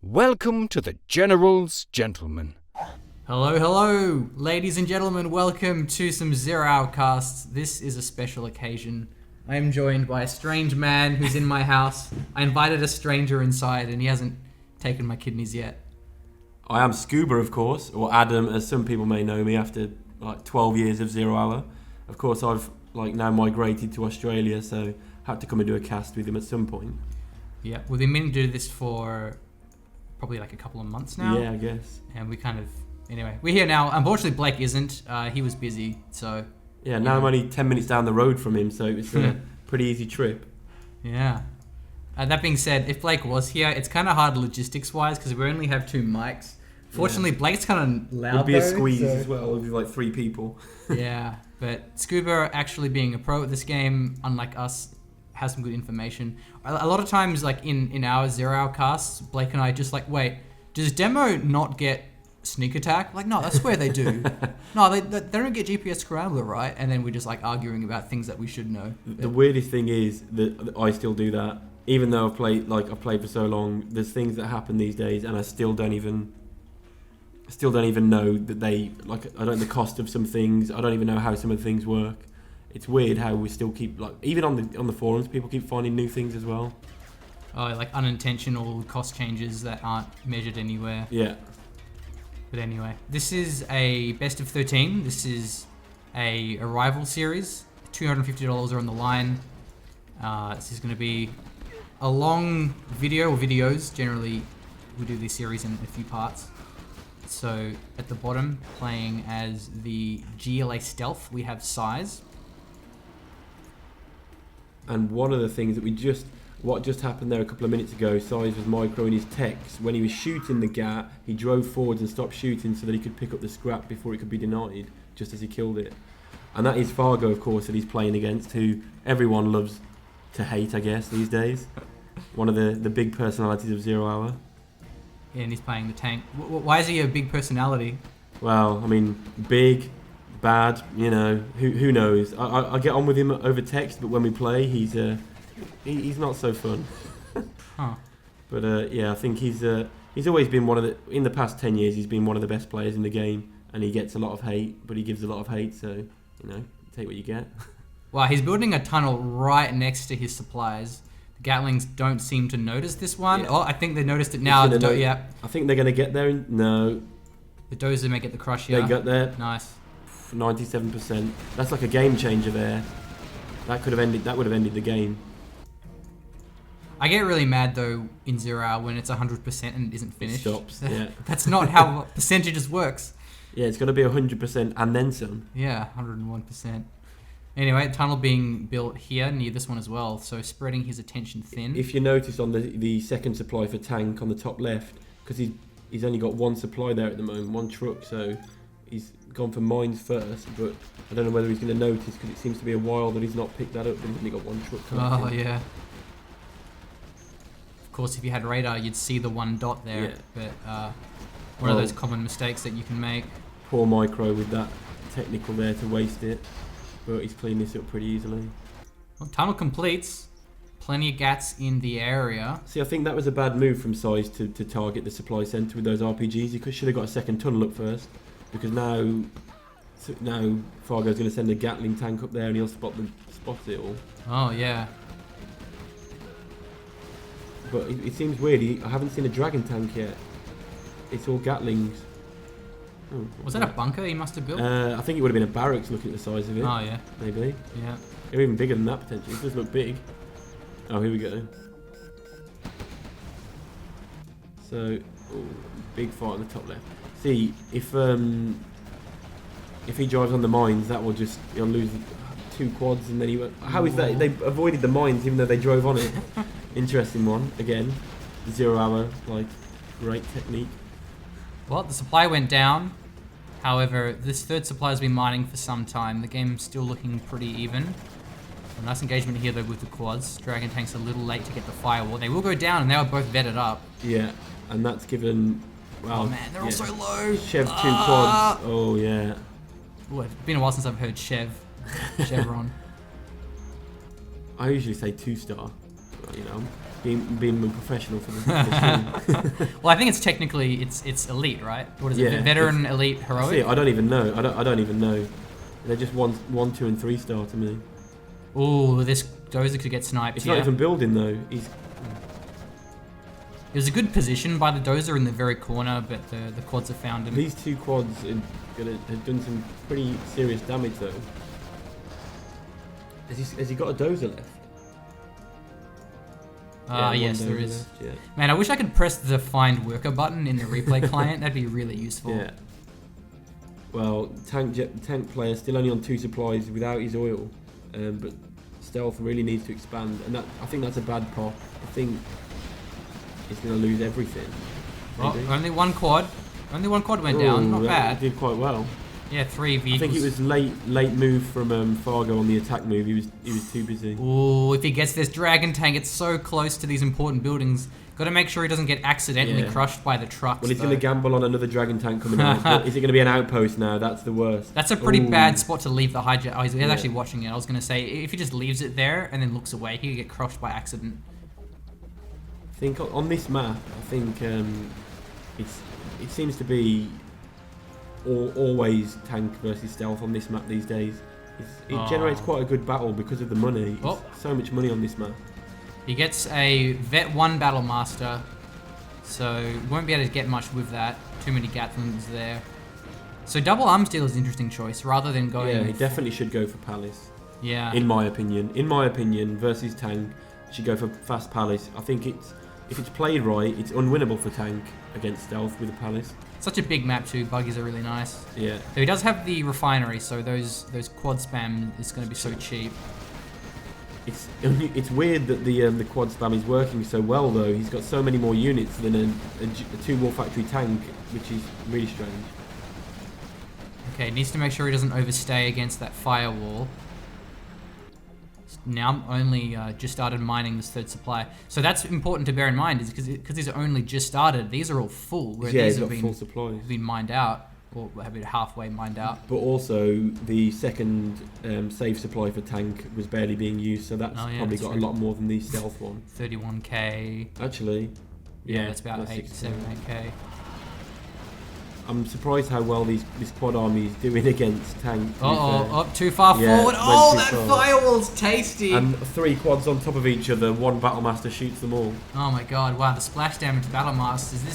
Welcome to the General's Gentlemen. Hello, ladies and gentlemen. Welcome to some 0 Hour Casts. This is a special occasion. I am joined by a strange man who's in my house. I invited a stranger inside and he hasn't taken my kidneys yet. I am Scuba, of course, or Adam, as some people may know me after 12 years of 0 Hour. Of course, I've now migrated to Australia, so had to come and do a cast with him at some point. Yeah, we've been meaning to do this for probably a couple of months now. Yeah, I guess. And anyway, we're here now. Unfortunately, Blake isn't. He was busy, so... Yeah, now I'm only 10 minutes down the road from him, so it's a pretty easy trip. Yeah. That being said, if Blake was here, it's kind of hard logistics-wise because we only have 2 mics. Fortunately, Blake's kind of loud. Would be a squeeze as well with 3 people. Yeah, but Scuba actually being a pro at this game, unlike us, has some good information. A lot of times, in our 0 Hour casts, Blake and I just wait, does Demo not get sneak attack? No, I swear they do. No, they don't get GPS scrambler, right? And then we're just arguing about things that we should know. The weirdest thing is that I still do that, even though I've played for so long. There's things that happen these days, and I still don't even know that they I don't know the cost of some things. I don't even know how some of the things work. It's weird how we still keep even on the forums, people keep finding new things as well. Oh, unintentional cost changes that aren't measured anywhere. Yeah. But anyway, this is a best of 13. This is a Arrival series. $250 are on the line. This is going to be a long video or videos. Generally, we do this series in a few parts. So at the bottom, playing as the GLA Stealth, we have Size. And one of the things that what just happened there a couple of minutes ago, Size was microing his text. When he was shooting the GAT, he drove forwards and stopped shooting so that he could pick up the scrap before it could be denied, just as he killed it. And that is Fargo, of course, that he's playing against, who everyone loves to hate, I guess, these days. One of the big personalities of 0 Hour. Yeah, and he's playing the tank. Why is he a big personality? Well, I mean, big, bad, who knows? I get on with him over text, but when we play, he's not so fun. Huh. But yeah, I think he's always been in the past 10 years, he's been one of the best players in the game, and he gets a lot of hate, but he gives a lot of hate, so, take what you get. Wow, he's building a tunnel right next to his supplies. The Gatlings don't seem to notice this one. Yeah. Oh, I think they noticed it now. I think they're going to get there. No. The Dozer may get the crush here. They got there. Nice. 97%. That's like a game changer there. That would have ended the game. I get really mad though in 0 Hour when it's 100% and it isn't finished. It stops. Yeah. That's not how percentages works. Yeah, it's got to be 100% and then some. Yeah, 101%. Anyway, tunnel being built here near this one as well, so spreading his attention thin. If you notice on the second supply for tank on the top left, because he's only got 1 supply there at the moment, 1 truck, so he's gone for mines first, but I don't know whether he's going to notice because it seems to be a while that he's not picked that up and he's only got 1 truck coming in. Yeah. Of course, if you had radar, you'd see the 1 dot there, yeah. But one of those common mistakes that you can make. Poor micro with that technical there to waste it, but he's cleaned this up pretty easily. Well, tunnel completes. Plenty of GATs in the area. See, I think that was a bad move from Size to target the supply centre with those RPGs. He should have got a second tunnel up first, because now Fargo's going to send a Gatling tank up there and he'll spot it all. Oh, yeah. But it seems weird. I haven't seen a Dragon tank yet. It's all Gatlings. Oh, was that a bunker he must have built? I think it would have been a barracks looking at the size of it. Oh, yeah. Maybe. Yeah. Or even bigger than that, potentially. It does look big. Oh, here we go. So, big fight on the top left. See, if he drives on the mines, he'll lose 2 quads, and then how is that? They avoided the mines even though they drove on it. Interesting one. Again, 0 Hour, great technique. Well, the supply went down. However, this third supply has been mining for some time. The game's still looking pretty even. A nice engagement here though with the quads. Dragon tank's a little late to get the firewall. They will go down, and they were both vetted up. Yeah, and that's given. Well, oh man, they're all so low. Chev 2 quads. Oh yeah. Ooh, it's been a while since I've heard Chevron. I usually say 2-star. being a professional for the team. Well, I think it's technically it's elite, right? What is Yeah, it? Veteran, elite, heroic. See, I don't even know. I don't even know. They're just 1, 2, and 3 star to me. Ooh, this Dozer could get sniped. It's not even building though. He's It was a good position by the Dozer in the very corner, but the quads have found him. These 2 quads have done some pretty serious damage though. Has he got a Dozer left? Yes, one there Dozer is. left, yeah. Man, I wish I could press the find worker button in the replay client. That'd be really useful. Yeah. Well, tank player still only on 2 supplies without his oil, but stealth really needs to expand, and I think that's a bad pop. I think he's going to lose everything. Oh, maybe. only one quad. Only one quad went Ooh, down. Not that bad. Did quite well. Yeah, 3 vehicles. I think it was late move from Fargo on the attack move. He was too busy. Ooh, if he gets this dragon tank, it's so close to these important buildings. Got to make sure he doesn't get accidentally crushed by the trucks. Well, he's going to gamble on another dragon tank coming out. But is it going to be an outpost now? That's the worst. That's a pretty bad spot to leave the hijack. Oh, he's actually watching it. I was going to say, if he just leaves it there and then looks away, he could get crushed by accident. I think on this map, I think it seems to be always tank versus stealth on this map these days. It generates quite a good battle because of the money. So much money on this map. He gets a Vet 1 Battle Master, so won't be able to get much with that. Too many Gatlings there. So double arms deal is an interesting choice rather than going... Yeah, he definitely should go for Palace. Yeah. In my opinion, versus tank, he should go for fast Palace. I think if it's played right, it's unwinnable for tank against stealth with a Palace. Such a big map too. Buggies are really nice. Yeah. So he does have the refinery, so those quad spam is going to be so cheap. It's weird that the quad spam is working so well though. He's got so many more units than a 2 war factory tank, which is really strange. Okay, needs to make sure he doesn't overstay against that firewall. Now I'm only just started mining this 3rd supply, so that's important to bear in mind. Is because these are only just started. These are all full. Where Yeah, these he's have got full supplies. been mined out, or have been halfway mined out. But also the second save supply for tank was barely being used, so that's probably got a lot more than the stealth one. 31k. Actually, yeah, it's about 6K. 7k. I'm surprised how well this quad army is doing against tank. Up too far forward. Oh, that firewall's tasty. And 3 quads on top of each other. 1 Battlemaster shoots them all. Oh my god! Wow, the splash damage Battlemasters.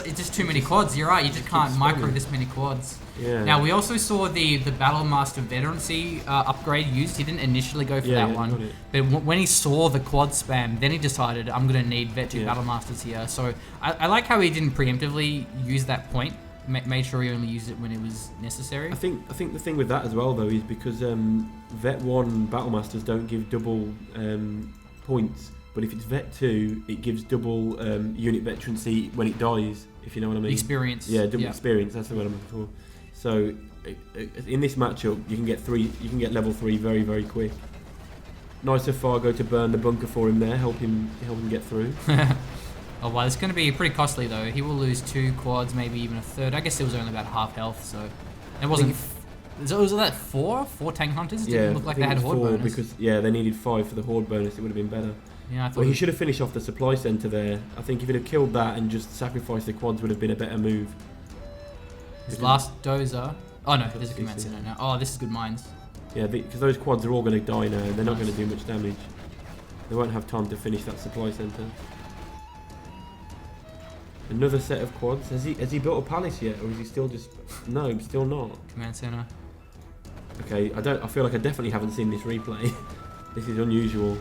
It's just too many quads. You're right. You just can't micro this many quads. Yeah. Now we also saw the Battlemaster veterancy upgrade used. He didn't initially go for that one, but when he saw the quad spam, then he decided I'm gonna need Vet 2 Battlemasters here. So I like how he didn't preemptively use that point. Made sure he only used it when it was necessary. I think the thing with that as well though is because Vet 1 Battlemasters don't give double points, but if it's Vet 2, it gives double unit veterancy when it dies. If you know what I mean. Experience. Yeah, double experience. That's the word I'm looking for. So in this matchup, you can get level 3 very, very quick. Nice of Fargo to burn the bunker for him there, help him get through. Oh wow, it's going to be pretty costly though. He will lose 2 quads, maybe even a 3rd. I guess it was only about half health, so it wasn't. Was that 4 tank hunters? It didn't look like they had horde bonus. Because they needed 5 for the horde bonus. It would have been better. Yeah, I thought. Well, he should have finished off the supply center there. I think if he'd have killed that and just sacrificed the quads, would have been a better move. His last Dozer. Oh no, there's a command center now. Oh, this is good mines. Yeah, because those quads are all going to die now. They're not going to do much damage. They won't have time to finish that supply center. Another set of quads. Has he built a palace yet, or is he still just? No, still not. Command center. Okay, I feel like I definitely haven't seen this replay. This is unusual.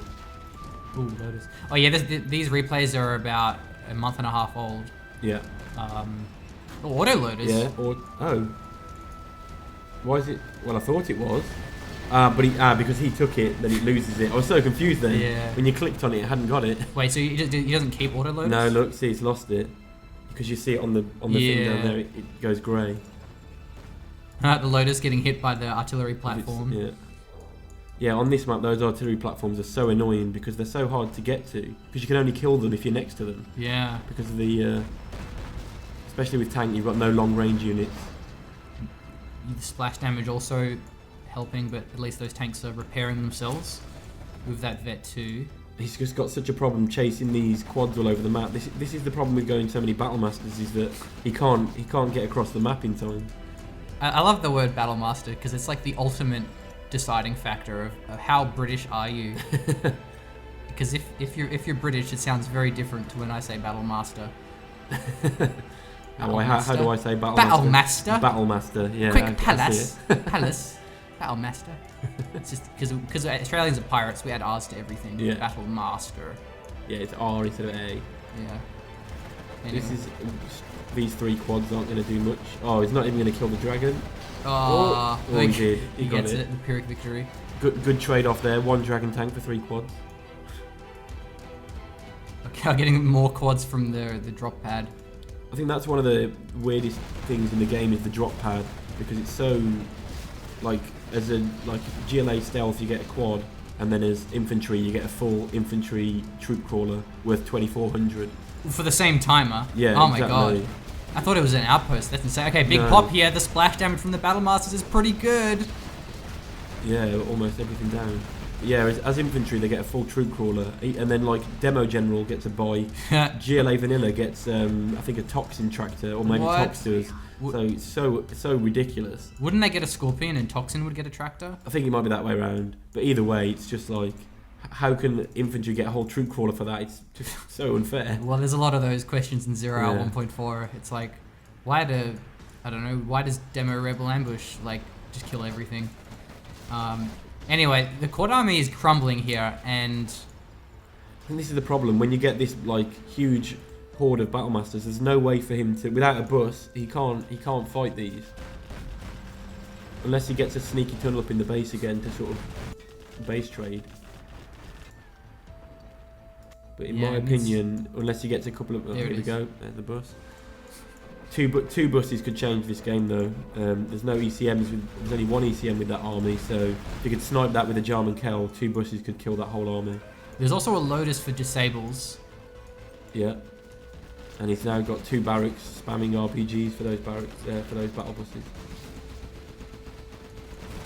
Ooh, loaders. Oh yeah, these replays are about a month and a half old. Yeah. Auto loaders. Yeah. Why is it? Well, I thought it was. But because he took it, then it loses it. I was so confused then. Yeah. When you clicked on it, it hadn't got it. Wait, so he doesn't keep auto loaders? No, look, see, it's lost it. Because you see it on the thing down there, it goes grey. The loaders getting hit by the artillery platform. Yeah, on this map, those artillery platforms are so annoying because they're so hard to get to. Because you can only kill them if you're next to them. Yeah. Because of the, especially with tank, you've got no long range units. The splash damage also helping, but at least those tanks are repairing themselves with that Vet 2. He's just got such a problem chasing these quads all over the map. This is the problem with going so many battle masters, is that he can't get across the map in time. I love the word battle master because it's like the ultimate deciding factor of how British are you. Because if you're British, it sounds very different to when I say battle master. How do I say battle Battle master? master. Battle master. Yeah. Quick palace. Palace. Battle master. It's just because Australians are pirates, we add R's to everything. Yeah. Battle master. Yeah, it's R instead of A. Yeah. Anyway. These 3 quads aren't going to do much. Oh, he's not even going to kill the dragon. Oh, he did. He got gets it. The Pyrrhic victory. Good trade off there. 1 dragon tank for 3 quads. Okay, I'm getting more quads from the drop pad. I think that's one of the weirdest things in the game is the drop pad, because it's so like as a GLA stealth you get a quad, and then as infantry you get a full infantry troop crawler worth 2,400 for the same timer. Yeah. Oh my exactly. god. I thought it was an outpost. That's insane. Okay, big No. pop here. The splash damage from the battle masters is pretty good. Yeah, almost everything down. Yeah, as infantry they get a full troop crawler, and then like demo general gets a buy. GLA vanilla gets I think a toxin tractor or maybe What? toxters. So it's so ridiculous. Wouldn't they get a scorpion and toxin would get a tractor? I think it might be that way around, but either way, it's just like, how can infantry get a whole troop crawler for that? It's just so unfair. Well, there's a lot of those questions in 0 Yeah. 1.4. It's like, why does demo rebel ambush like just kill everything? Anyway, the quad army is crumbling here, and I think this is the problem when you get this like huge horde of battle masters. There's no way for him to, without a bus, he can't fight these unless he gets a sneaky tunnel up in the base again to sort of base trade. But in Yeah, my and it's- opinion, unless he gets a couple of, There here it we is. go, there's the bus. Two buses could change this game though. There's no ECMs. There's only 1 ECM with that army, so if you could snipe that with a Jarman Kell, 2 buses could kill that whole army. there's also a Lotus for disables. Yeah. And he's now got 2 barracks spamming RPGs for those barracks, for those battle buses.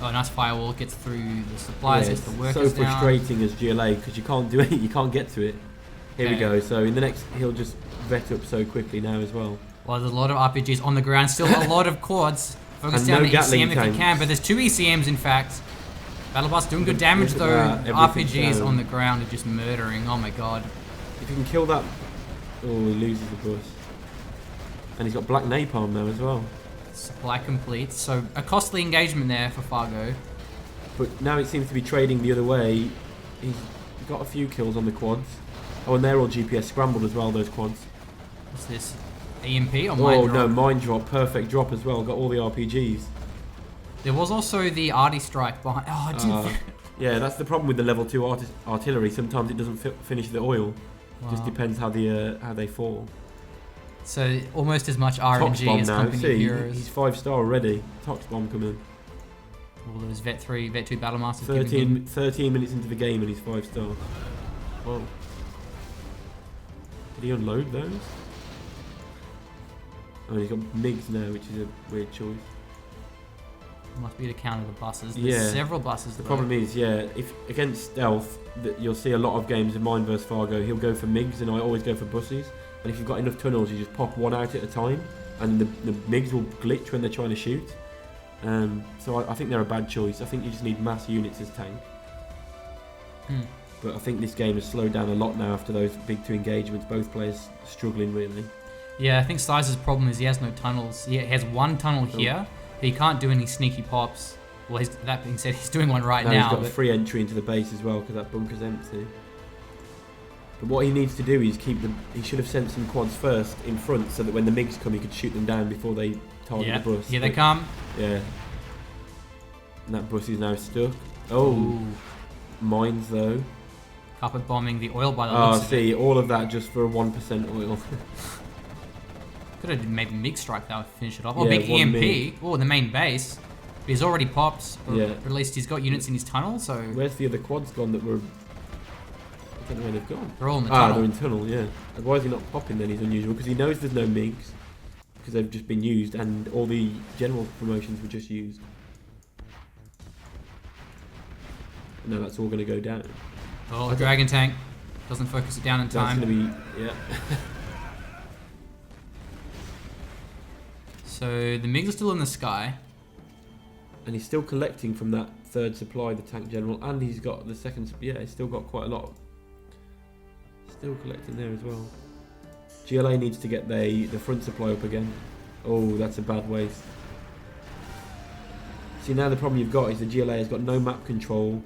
Oh, nice firewall gets through the supplies, Yeah, gets the it's workers so down. frustrating as GLA because you can't do it. You can't get to it. Here we Okay. go. So in the next, he'll just vet up so quickly now as well. Well, there's a lot of RPGs on the ground, still a lot of quads. Focus And down no the Gatling ECM if you tanks. can, but there's 2 ECMs in fact. Battlebus doing good Look damage at though. that, everything's RPGs down. on the ground are just murdering. Oh my god. If you can kill that, oh, he loses the bus. And he's got black napalm now as well. Supply complete. So a costly engagement there for Fargo. But now it seems to be trading the other way. He's got a few kills on the quads. Oh, and they're all GPS scrambled as well, those quads. What's this? EMP or Oh mine no, drop? mine drop, perfect drop as well. Got all the RPGs. There was also the arty strike behind. Oh, I didn't. Yeah, that's the problem with the level 2 artillery. Sometimes it doesn't finish the oil. Just Wow. depends how they fall. So almost as much Tox RNG bomb as now. company See, heroes. he's 5-star already. Tox bomb coming. All those Vet 3, Vet 2 Battle Masters giving him. 13 minutes into the game and he's 5-star. Whoa. Did he unload those? Oh, he's got MiGs now, which is a weird choice. Must be to counter the buses. There's Yeah. several buses. The though. problem is, yeah, if against stealth, that you'll see a lot of games of mine versus Fargo. He'll go for MiGs, and I always go for buses. And if you've got enough tunnels, you just pop one out at a time, and the MiGs will glitch when they're trying to shoot. So I think they're a bad choice. I think you just need mass units as tank. Hmm. But I think this game has slowed down a lot now after those big 2 engagements. Both players struggling really. Yeah, I think Size's problem is he has no tunnels. He has 1 tunnel here, but he can't do any sneaky pops. Well, that being said, he's doing one right Now now. he's got a but- free entry into the base as well because that bunker's empty. But what he needs to do is keep them. He should have sent some quads first in front so that when the MiGs come, he could shoot them down before they target yeah, the bus. here they But- come. Yeah. And that bus is now stuck. Oh, Ooh, mines though. carpet bombing the oil by the Oh, looks of it. see, all of that just for 1% oil. Could have maybe MiG strike that would finish it off. Or Yeah, big 1 EMP. Oh, the main base. But he's already popped. Or Yeah. at least he's got units in his tunnel, so Where's the other quads gone that were? I don't know where they've gone. they're all in the Ah, tunnel. they're in tunnel, yeah. And why is he not popping then? He's unusual because he knows there's no MiGs because they've just been used and all the general promotions were just used. Now that's all going to go down. Oh, dragon tank. Doesn't focus it down in That's time. going to be... Yeah. So the MiGs are still in the sky. And he's still collecting from that third supply, the tank general, and he's got the second. Yeah, he's still got quite a lot. Still collecting there as well. GLA needs to get the front supply up again. Oh, that's a bad waste. See, now the problem you've got is the GLA has got no map control.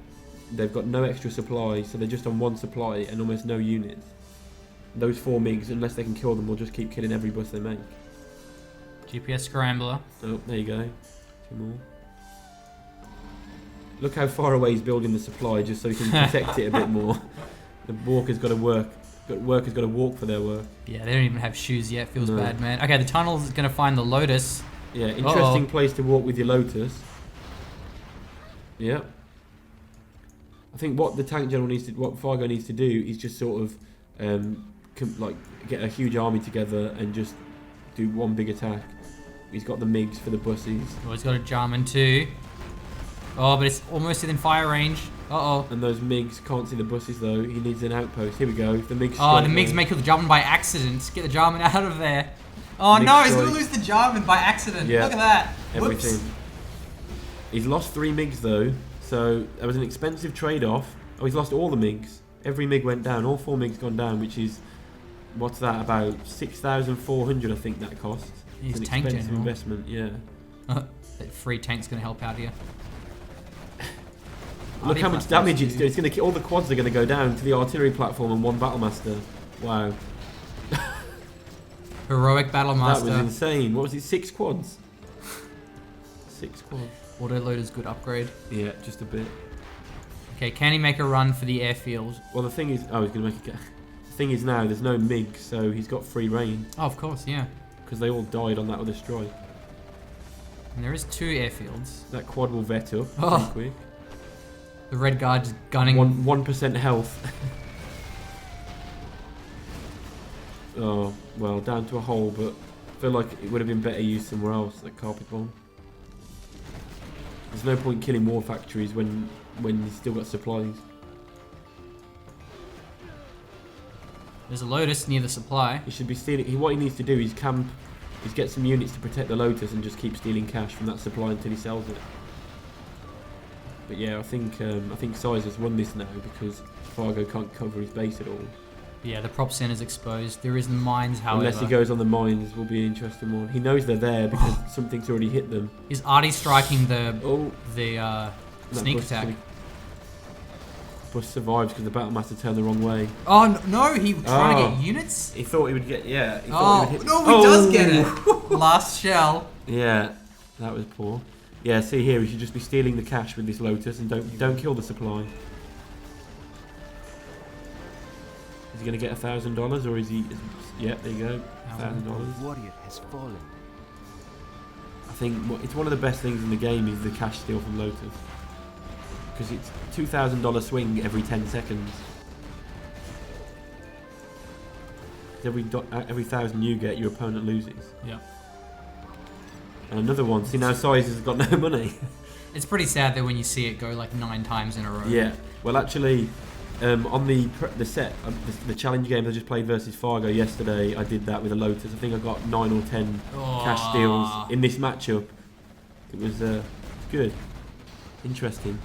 They've got no extra supply, so they're just on one supply and almost no units. Those 4 MiGs, unless they can kill them, will just keep killing every bus they make. GPS scrambler. Oh, there you go. 2 more. Look how far away he's building the supply, just so he can protect it a bit more. The walker's got to work. Workers got to walk for their work. Yeah, they don't even have shoes yet. Feels No. bad, man. Okay, the tunnel's going to find the Lotus. Yeah, interesting place to walk with your Lotus. Yeah. I think what the tank general needs to, what Fargo needs to do is just sort of, like get a huge army together and just do one big attack. He's got the MiGs for the buses. Oh, he's got a Jarman too. Oh, but it's almost within fire range. Uh-oh. And those MiGs can't see the buses though. He needs an outpost. Here we go. The MiGs. Oh, the MiGs make the Jarman by accident. Get the Jarman out of there. Oh MiG no, he's going to strike. lose the Jarman by accident. Yeah. Look at that. Everything. Whoops. He's lost 3 MiGs though, so that was an expensive trade-off. Oh, he's lost all the MiGs. Every MiG went down. All 4 MiGs gone down, which is, what's that, about 6,400 I think that costs. He's It's an tank expensive general. investment, yeah. That free tank's going to help out here. Look how much damage it's doing. It's going to all the quads are going to go down to the artillery platform and 1 battlemaster. Wow, Heroic Battle that was Master. insane. What was it? 6 quads. 6 quads. Autoloader's good upgrade. Yeah, just a bit. Okay, can he make a run for the airfield? Well, the thing is, oh, he's going to make it. The thing is now there's no MiG, so he's got free reign Oh, of course, yeah. because they all died on that other strike. And there is 2 airfields. That quad will vet up Oh. pretty quick. The red guard just gunning. 1% health. Oh, well, down to a hole, but I feel like it would have been better used somewhere else, that carpet bomb. There's no point killing war factories when you've still got supplies. There's a Lotus near the supply. He should be stealing. What he needs to do is camp, is get some units to protect the Lotus and just keep stealing cash from that supply until he sells it. But yeah, I think Size has won this now because Fargo can't cover his base at all. Yeah, the prop center's exposed. There is mines, however. Unless he goes on the mines, will be an interesting one. He knows they're there because something's already hit them. Is Artie striking the Oh, sneak bus attack? Bus survives because the battlemaster turned the wrong way. Oh no, he trying to Oh. get units? He thought he would get, yeah. He thought Oh he would hit. no, he does get it. Last shell. Yeah, that was poor. Yeah, see here, he should just be stealing the cash with this Lotus and don't kill the supply. Is he going to get $1,000 or is he? Yeah, there you go, $1,000. Warrior has fallen. I think it's one of the best things in the game is the cash steal from Lotus because it's $2,000 swing every 10 seconds. Every 1,000 you get, your opponent loses. Yeah. And another one. See now, Size has got no money. It's pretty sad that when you see it go like 9 times in a row. Yeah. Well, actually, on the set, the challenge game I just played versus Fargo yesterday, I did that with a Lotus. I think I got 9 or 10 cash steals in this matchup. It was good, interesting.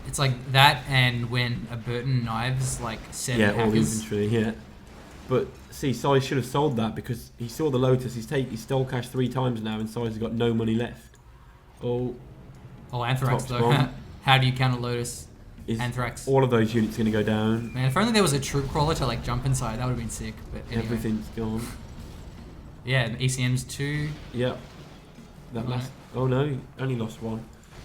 It's like that, and when a Burton knives like 7 Yeah, all hackers. infantry. Yeah. But see, Size should have sold that because he saw the Lotus. He stole cash 3 times now, and Size has got no money left. Oh, Anthrax Tops though. bomb. How do you counter Lotus? is Anthrax. all of those units going to go down? Man, if only there was a troop crawler to like jump inside, that would have been sick. But anyway. Everything's gone. Yeah, and ECM's 2. Yep. That Right. last. Oh no, he only lost 1.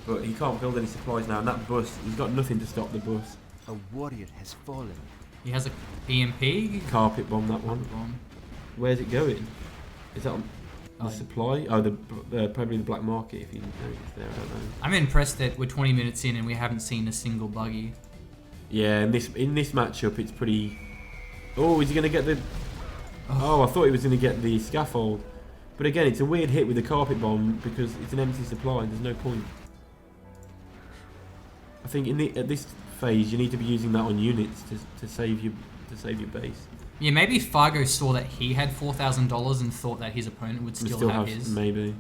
But he can't build any supplies now, and that bus, he's got nothing to stop the bus. A warrior has fallen. He has a EMP. Carpet bomb that one. Bomb. Where's it going? Is that on the Oh. supply? Oh, probably the black market if you know it's there. I don't know. I'm impressed that we're 20 minutes in and we haven't seen a single buggy. Yeah, in this matchup, it's pretty. Oh, is he going to get the? Oh, I thought he was going to get the scaffold, but again, it's a weird hit with the carpet bomb because it's an empty supply. And there's no point. I think at this phase, you need to be using that on units to save to save your base. Yeah, maybe Fargo saw that he had $4,000 and thought that his opponent would You still have his. Maybe.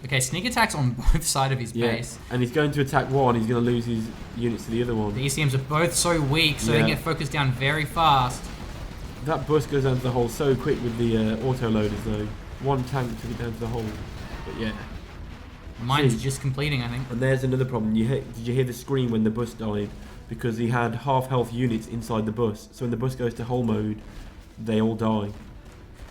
Okay, sneak attacks on both sides of his base. And he's going to attack one, he's going to lose his units to the other one. The ECMs are both so weak, so they can get focused down very fast. That bus goes down to the hole so quick with the auto loaders though. One tank took it down to the hole. But yeah. Mine's just completing, I think. And there's another problem. Did you hear the scream when the bus died? Because he had half health units inside the bus. So when the bus goes to hull mode, they all die.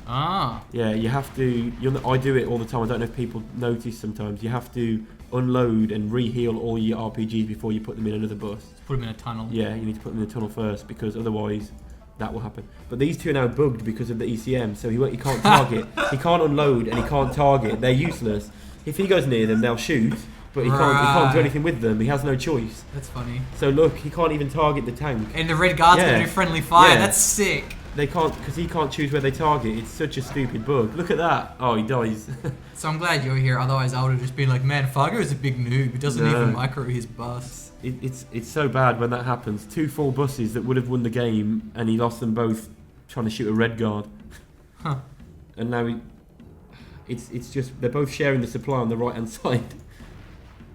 Ah. Yeah, you have to. I do it all the time. I don't know if people notice sometimes. You have to unload and re-heal all your RPGs before you put them in another bus. Put them in a tunnel. Yeah, you need to put them in the tunnel first because otherwise that will happen. But these two are now bugged because of the ECM, so he can't target. He can't unload and he can't target. They're useless. If he goes near them, they'll shoot, but he can't do anything with them. He has no choice. That's funny. So look, he can't even target the tank. And the red guard's gonna do friendly fire. That's sick. They can't, because he can't choose where they target. It's such a stupid bug. Look at that. Oh, he dies. So I'm glad you're here. Otherwise, I would have just been like, man, Fargo is a big noob. He doesn't even micro his bus. It's so bad when that happens. 2 full buses that would have won the game, and he lost them both trying to shoot a red guard. Huh. And now it's just they're both sharing the supply on the right hand side.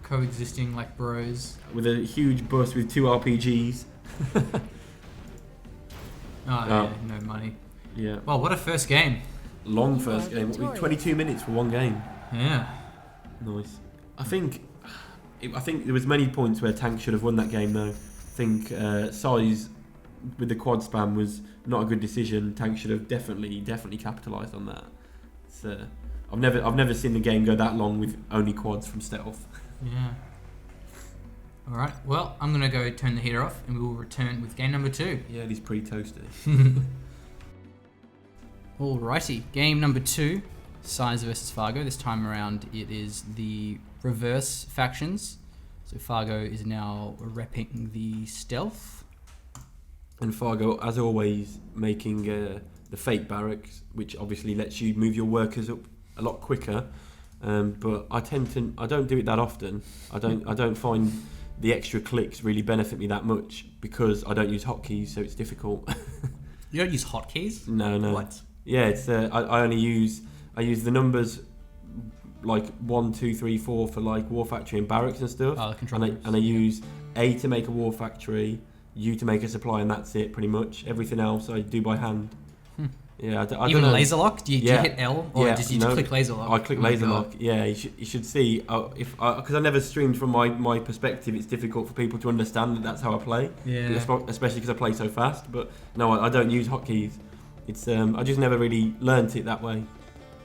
Coexisting like bros. With a huge bus with 2 RPGs. Yeah, no money. Yeah. Well, what a first game. Long first game. 22 minutes for one game. Yeah. Nice. I think there was many points where Tank should have won that game though. I think size with the quad spam was not a good decision. Tank should have definitely capitalised on that. It's, I've never seen the game go that long with only quads from stealth. Yeah. Alright, well, I'm going to go turn the heater off and we will return with game number 2. Yeah, it is pretty toasty. Alrighty, game number 2, Size versus Fargo. This time around it is the reverse factions. So Fargo is now repping the stealth. And Fargo, as always, making the fake barracks, which obviously lets you move your workers up a lot quicker. But I don't do it that often. I don't find the extra clicks really benefit me that much because I don't use hotkeys, so it's difficult. You don't use hotkeys? No. What? Yeah, it's I only use the numbers like 1, 2, 3, 4 for like war factory and barracks and stuff. Oh, the controllers. And I use A to make a war factory, U to make a supply, and that's it pretty much. Everything else I do by hand. Yeah, I don't Even know. laser lock? Do you hit L or did you just click laser lock? I click laser lock. Yeah, you should see because I never streamed from my perspective. It's difficult for people to understand that that's how I play. Yeah. Especially because I play so fast. But no, I don't use hotkeys. It's I just never really learnt it that way.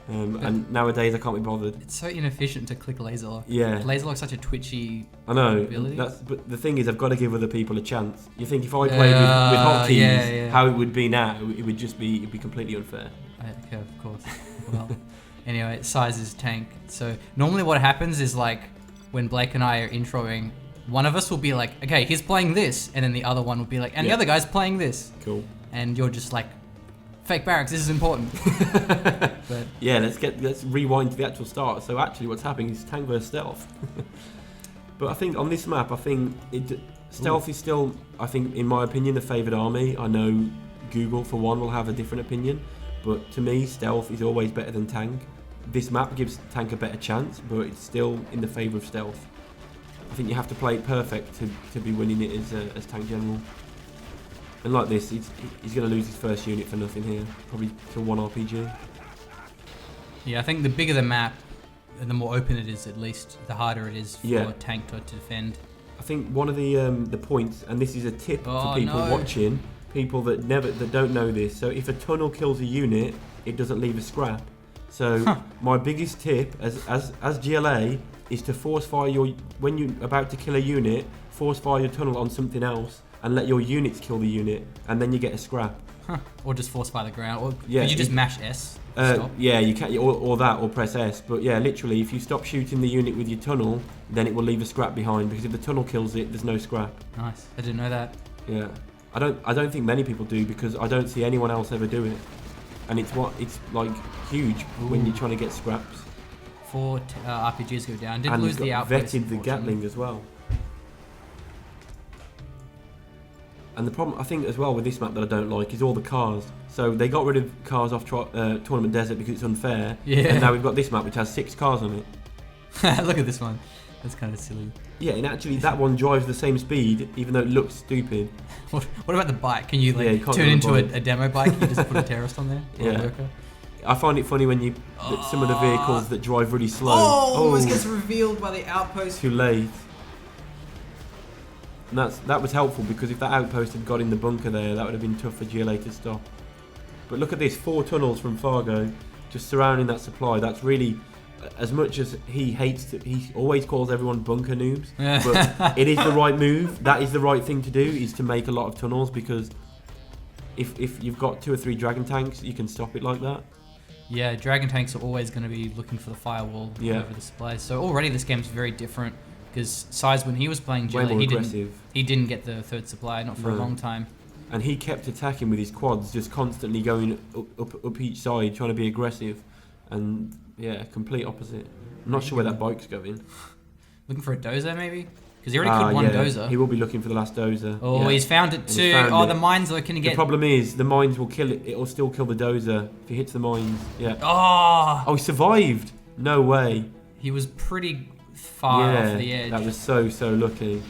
And nowadays I can't be bothered. It's so inefficient to click laser lock. Yeah. Laser lock's such a twitchy I know. ability. But the thing is, I've got to give other people a chance. You think if I played with hotkeys, how it would be now, it'd be completely unfair. Okay, of course. Well, anyway, Size is tank. So normally what happens is like when Blake and I are introing, one of us will be like, okay, he's playing this, and then the other one will be like, and the other guy's playing this. Cool. And you're just like, fake barracks, this is important. But yeah, let's rewind to the actual start. So actually what's happening is tank versus stealth. But I think on this map, stealth is still, I think, in my opinion, the favoured army. I know Google, for one, will have a different opinion. But to me, stealth is always better than tank. This map gives tank a better chance, but it's still in the favour of stealth. I think you have to play it perfect to be winning it as tank general. And like this, he's going to lose his first unit for nothing here. Probably to 1 RPG. yeah, I think the bigger the map, and the more open it is, at least, the harder it is for a tank to defend. I think one of the points, and this is a tip for people watching, people that don't know this. So if a tunnel kills a unit, it doesn't leave a scrap. So my biggest tip as GLA is to force fire when you're about to kill a unit, force fire your tunnel on something else and let your units kill the unit, and then you get a scrap. Or just force fire the ground. Or could you just mash S? Yeah, you can, or that, or press S. But yeah, literally, if you stop shooting the unit with your tunnel, then it will leave a scrap behind, because if the tunnel kills it, there's no scrap. Nice. I didn't know that. Yeah, I don't think many people do, because I don't see anyone else ever do it, and it's like huge when you're trying to get scraps. 4 RPGs go down. Did and lose the outpost. vetted the Gatling as well. And the problem, I think, as well with this map that I don't like is all the cars. So they got rid of cars off Tournament Desert because it's unfair. Yeah. And now we've got this map which has 6 cars on it. Look at this one. That's kind of silly. Yeah, and actually that one drives the same speed, even though it looks stupid. What about the bike? Can you like you can't turn ride into a bike. a demo bike? You just put a terrorist on there? Or a Yeah. worker? I find it funny when that some of the vehicles that drive really slow. Oh, it gets revealed by the outpost. Too late. And that was helpful because if that outpost had got in the bunker there, that would have been tough for GLA to stop. But look at this, 4 tunnels from Fargo, just surrounding that supply. That's really, as much as he always calls everyone bunker noobs, but it is the right move. That is the right thing to do, is to make a lot of tunnels, because if you've got 2 or 3 dragon tanks, you can stop it like that. Yeah, dragon tanks are always going to be looking for the firewall over the supplies. So already this game's very different, because Size, when he was playing GLA, he didn't get the 3rd supply, not for a long time. And he kept attacking with his quads, just constantly going up each side, trying to be aggressive. And yeah, complete opposite. I'm not sure where that bike's going. Looking for a dozer, maybe? Because he already killed one dozer. He will be looking for the last dozer. Oh, he's found it too. The mines are looking to get... The problem is, the mines will kill it. It will still kill the dozer if he hits the mines. Yeah. Oh, he survived. No way. He was pretty far off the edge. That was so lucky.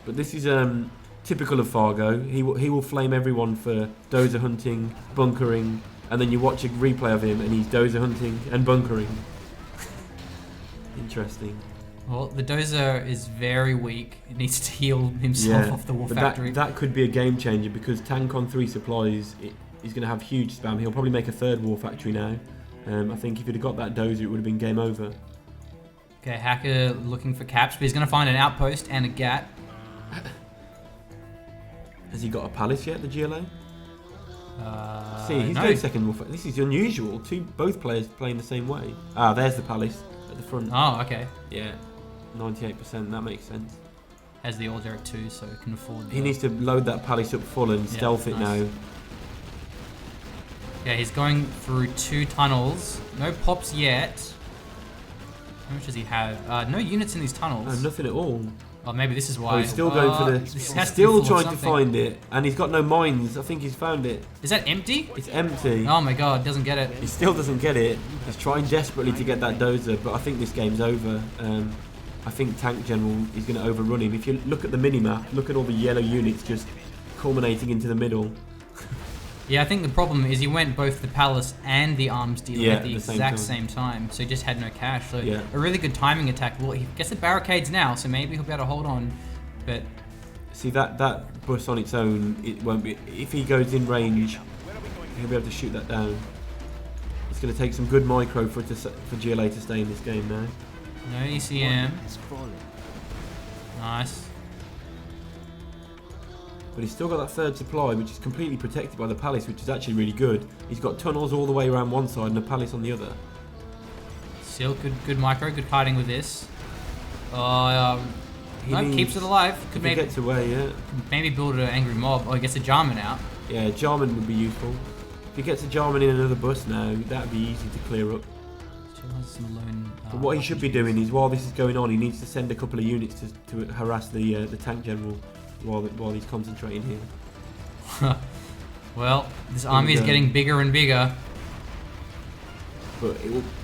But this is typical of Fargo. He will flame everyone for dozer hunting, bunkering, and then you watch a replay of him and he's dozer hunting and bunkering. Interesting. Well, the dozer is very weak. It needs to heal himself off the war factory. That could be a game changer, because tank on 3 supplies, he's going to have huge spam. He'll probably make a 3rd war factory now. I think if he'd have got that dozer, it would have been game over. Okay, Hacker looking for caps, but he's going to find an outpost and a GAT. Has he got a palace yet, the GLA? See, he's no. going 2nd war factory. This is unusual. Both players playing the same way. Ah, there's the palace at the front. Oh, okay. Yeah. 98%, that makes sense. Has the old Derek too, so can afford. He needs to load that palace up full and stealth it now. Yeah, he's going through 2 tunnels. No pops yet. How much does he have? No units in these tunnels. No, nothing at all. Oh, maybe this is why. He's still going for the... He's still trying to find it, and he's got no mines. I think he's found it. Is that empty? It's empty. Oh my god, doesn't get it. He still doesn't get it. He's trying desperately to get that dozer, but I think this game's over. I think Tank General is going to overrun him. If you look at the mini-map, look at all the yellow units just culminating into the middle. Yeah, I think the problem is he went both the palace and the arms dealer at the exact same time, so he just had no cash. So a really good timing attack. Well, he gets the barricades now, so maybe he'll be able to hold on. But see, that bus on its own, it won't be. If he goes in range, he'll be able to shoot that down. It's going to take some good micro for GLA to stay in this game now. No ECM. Nice. But he's still got that 3rd supply, which is completely protected by the palace, which is actually really good. He's got tunnels all the way around one side and a palace on the other. Still good micro, good kiting with this. Keeps it alive. Could maybe gets away, maybe build an angry mob, or gets a Jarman out. Yeah, Jarman would be useful. If he gets a Jarman in another bus now, that'd be easy to clear up. But what he should be doing is, while this is going on, he needs to send a couple of units to harass the Tank General while he's concentrating here. Well, this army is getting bigger and bigger. But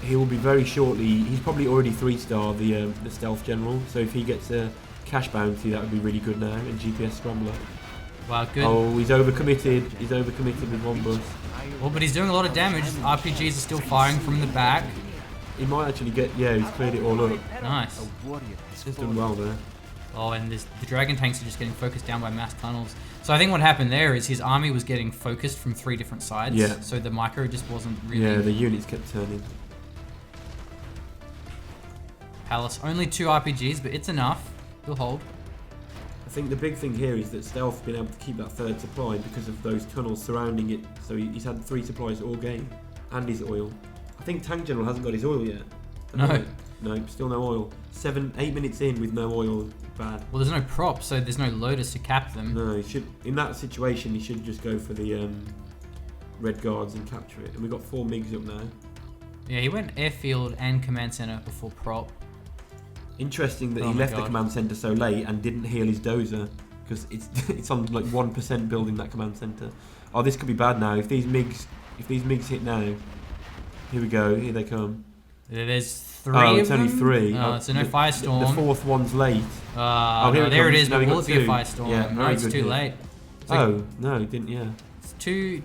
he will be very shortly. He's probably already 3-star the Stealth General. So if he gets a cash bounty, that would be really good now. And GPS Scrambler. Wow, good. Oh, he's overcommitted. He's overcommitted with one bus. Well, but he's doing a lot of damage. RPGs are still firing from the back. He might actually get... Yeah, he's cleared it all up. Nice. He's done well there. Oh, and the Dragon Tanks are just getting focused down by mass tunnels. So I think what happened there is his army was getting focused from 3 different sides. Yeah. So the micro just wasn't really... Yeah, the units kept turning. Palace, only 2 RPGs, but it's enough. He'll hold. I think the big thing here is that Stealth's been able to keep that 3rd supply because of those tunnels surrounding it. So he's had 3 supplies all game. And his oil. I think Tank General hasn't got his oil yet. No, still no oil. 8 minutes in with no oil. Bad. Well, there's no props, so there's no loaders to cap them. No, he should. In that situation, he should just go for the red guards and capture it. And we've got 4 MiGs up now. Yeah, he went airfield and command center before prop. Interesting that he left the command center so late and didn't heal his dozer. because it's on like 1% building that command center. Oh, this could be bad now. If these MiGs hit now, here we go. Here they come. There's 3 Oh, of it's only them? 3. So no firestorm. The 4th one's late. No, here there it comes. is. No, But we will got it be a 2. firestorm? Yeah, no, very it's good too hit. late. It's like, Oh no, it didn't. Yeah. it's two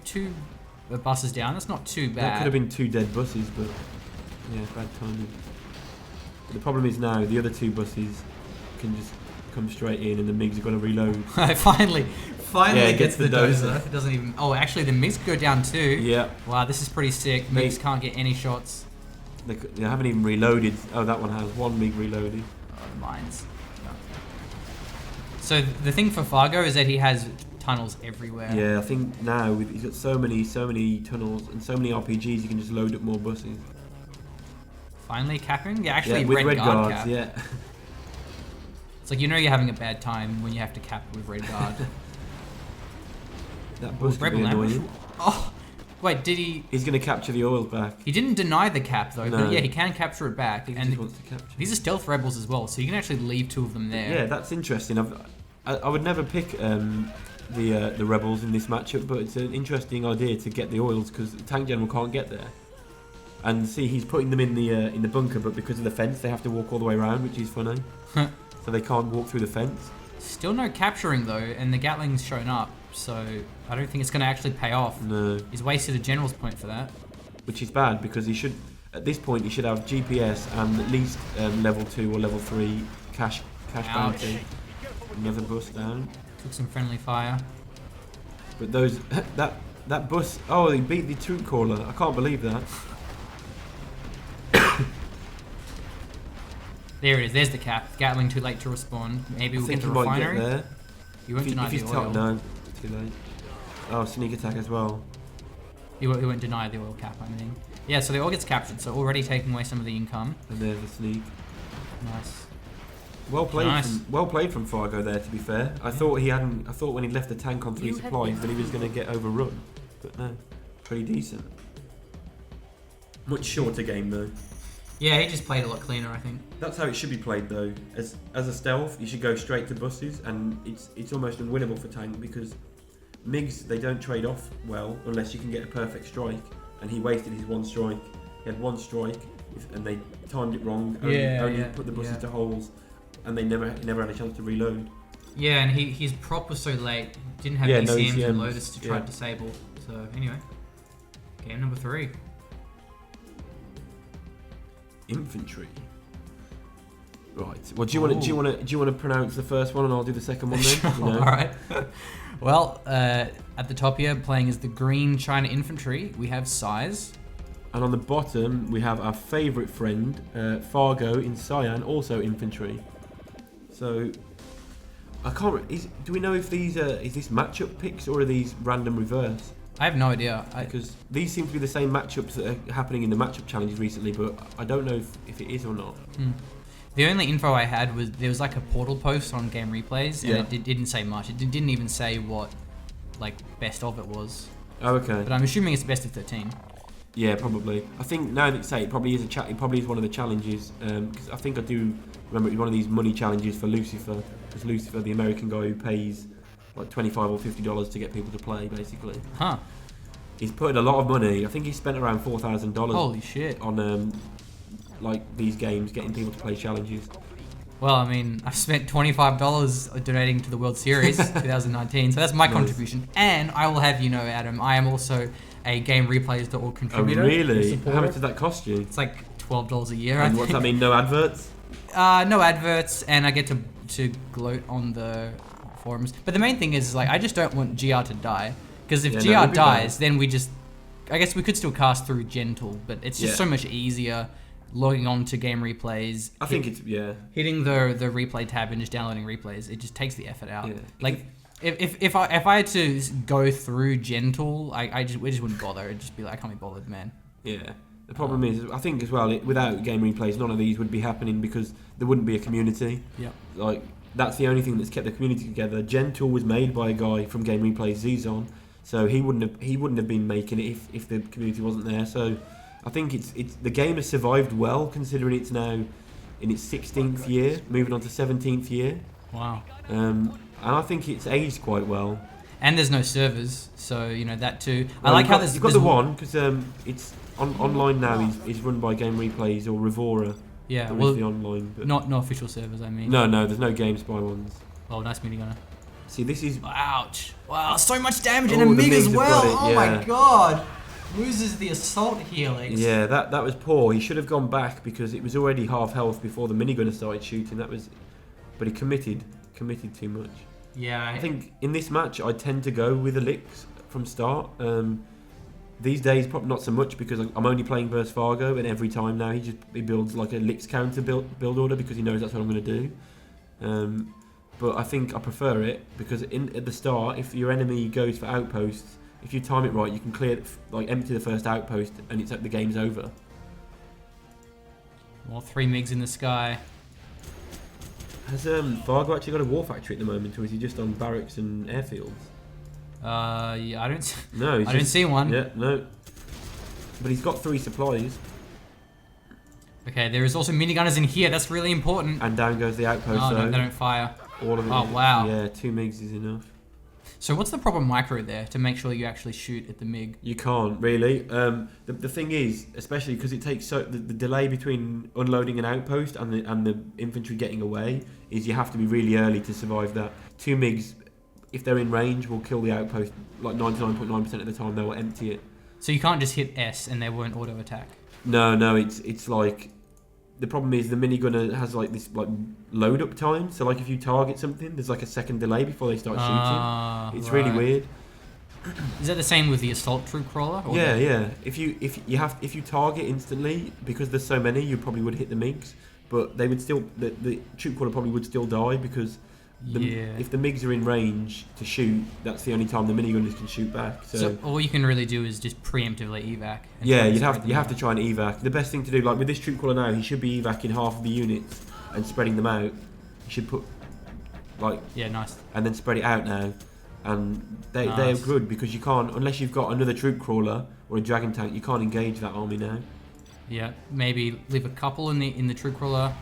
buses down. That's not too That bad. could have been 2 dead buses, but yeah, bad timing. But the problem is now the other 2 buses can just come straight in, and the MiGs are going to reload. Finally Yeah, it gets gets the the dozer. dozer. It doesn't even. Oh, actually, the MiGs go down too. Yeah, Wow, this is pretty sick. They- MiGs can't get any shots. they haven't even reloaded. Oh, that one has 1 MiG reloaded. Oh, mines. So the thing for Fargo is that he has tunnels everywhere. Yeah, I think now he's got so many tunnels and so many RPGs, you can just load up more buses. Finally capping. Yeah, actually, Yeah, with red guard guards. cap. Yeah. It's like you're having a bad time when you have to cap with red guard. That bus could be Rebel ambush. annoying. Oh, wait, did he? He's going to capture the oils back. He didn't deny the cap though. No. But yeah, he can capture it back. I think he And just wants to capture. these are stealth rebels as well, so you can actually leave 2 of them there. Yeah, that's interesting. I would never pick the rebels in this matchup, but it's an interesting idea to get the oils because the tank general can't get there. And see, he's putting them in the bunker, but because of the fence, they have to walk all the way around, which is funny. So they can't walk through the fence. Still no capturing though, and the Gatling's shown up, so I don't think it's going to actually pay off. No, He's wasted a general's point for that. which is bad because he should. At this point, he should have GPS and at least level 2 or level 3 cash Ouch. bounty. Another bus down. Took some friendly fire. But those that bus. Oh, he beat the troop caller. I can't believe that. There it is. There's the cap. Gatling too late to respond. Maybe I we'll think get he the might get refinery. there. You won't If deny he's the top, oil. no, too late. Oh, sneak attack as well. He won't deny the oil cap. I mean, yeah. So the oil gets captured. So already taking away some of the income. And there's the sneak. Nice. Well played, Nice. well played from Fargo there. To be fair, I thought when he left the tank on 3 supplies that he was going to get overrun, but no, pretty decent. Much shorter game though. Yeah, he just played a lot cleaner, I think. That's how it should be played though. As a stealth, you should go straight to buses, and it's almost unwinnable for tank because MiGs, they don't trade off well unless you can get a perfect strike, and he wasted his 1 strike. He had 1 strike, and they timed it wrong. Only put the buses to holes, and he never had a chance to reload. Yeah, and his prop was so late. Didn't have Yeah, no ECMs and ECMs, loaders to try yeah. to disable. So anyway, game number 3. Infantry. Right. Well, do you want to pronounce the first one, and I'll do the second one then? Sure, You know? all right. Well, at the top here, playing as the Green China Infantry, we have Size. And on the bottom, we have our favourite friend, Fargo in Cyan, also infantry. So, I can't. Do we know if these is this matchup picks or are these random reverse? I have no idea. Because these seem to be the same matchups that are happening in the matchup challenges recently, but I don't know if it is or not. The only info I had was there was like a portal post on game replays, and Yeah. it didn't say much. It didn't even say what like best of it was. Oh, okay. But I'm assuming it's best of 13. Yeah, probably. I think now that you say it, probably is it probably is one of the challenges. Because I think I do remember it was one of these money challenges for Lucifer. Because Lucifer, the American guy who pays like $25 or $50 to get people to play, basically. Huh. He's put in a lot of money. I think he spent around $4,000 Holy shit. on like these games, getting people to play challenges. Well, I mean, I've spent $25 donating to the World Series 2019, so that's my Nice. contribution. And I will have you know, Adam, I am also a Game Replays.org Oh, contributor. really? supporter. How much did that cost you? It's like $12 a year, I And think. what's that mean? No adverts? No adverts, and I get to gloat on the forums. But the main thing is like, I just don't want GR to die. Because if Yeah, no, GR it'd be dies, bad. then we just... I guess we could still cast through Gentle, but it's just Yeah. so much easier logging on to Game Replays. I think it's, yeah. Hitting the replay tab and just downloading replays, it just takes the effort out. Yeah. Like if I had to go through Gentle, we just wouldn't bother. It'd just be like, I can't be bothered, man. Yeah. The problem is, I think as well, without game replays, none of these would be happening because there wouldn't be a community. Yep. Like, that's the only thing that's kept the community together. Gentle was made by a guy from Game Replays, Zizon, so he wouldn't have been making it if the community wasn't there. So I think it's the game has survived well considering it's now in its 16th year, moving on to 17th year. Wow. And I think it's aged quite well. And there's no servers, so you know that too. Well, I like how there's. You've got the one because it's online now. He's run by Game Replays or Revora. Yeah, That well, was the online. But not official servers. I mean. no, there's no GameSpy ones. Oh, nice minigunner. See, this is Ouch! Wow, so much damage Oh, and a the MiG MiGs as have well. got it, Oh my yeah. god! Loses the assault helix. yeah. That was poor. He should have gone back because it was already half health before the minigunner started shooting. But he committed too much. Yeah. I think in this match I tend to go with the licks from start. These days probably not so much because I'm only playing versus Fargo, and every time now he builds like a licks counter build order because he knows that's what I'm going to do. But I think I prefer it because at the start, if your enemy goes for outposts, if you time it right, you can empty the first outpost and it's like the game's over. Well, 3 MiGs in the sky. Has Fargo actually got a war factory at the moment, or is he just on barracks and airfields? Yeah, I don't. No, I don't see one. Yeah, no. But he's got 3 supplies. Okay, there is also minigunners in here. That's really important. And down goes the outpost. Oh, so no, they don't fire. all of it. Oh, wow. Yeah, 2 MiGs is enough. So what's the proper micro there to make sure you actually shoot at the MiG? You can't really. The thing is, especially because it takes the delay between unloading an outpost and the infantry getting away, is you have to be really early to survive that. 2 MiGs, if they're in range, will kill the outpost like 99.9% of the time. They will empty it. So you can't just hit S and they won't auto attack. No, it's like the problem is the minigunner has like this like load up time. So like if you target something, there's like a second delay before they start shooting. It's really weird. Is that the same with the assault troop crawler? Or Yeah. If you target instantly, because there's so many, you probably would hit the MiGs, but they would still the troop crawler probably would still die because if the MiGs are in range to shoot, that's the only time the minigunners can shoot back. So all you can really do is just preemptively evac. Yeah, you have to try and evac. The best thing to do, like with this troop crawler now, he should be evacing half of the units and spreading them out. He should put nice. and then spread it out now. And they're good because you can't, unless you've got another troop crawler or a dragon tank, you can't engage that army now. Yeah, maybe leave a couple in the troop crawler.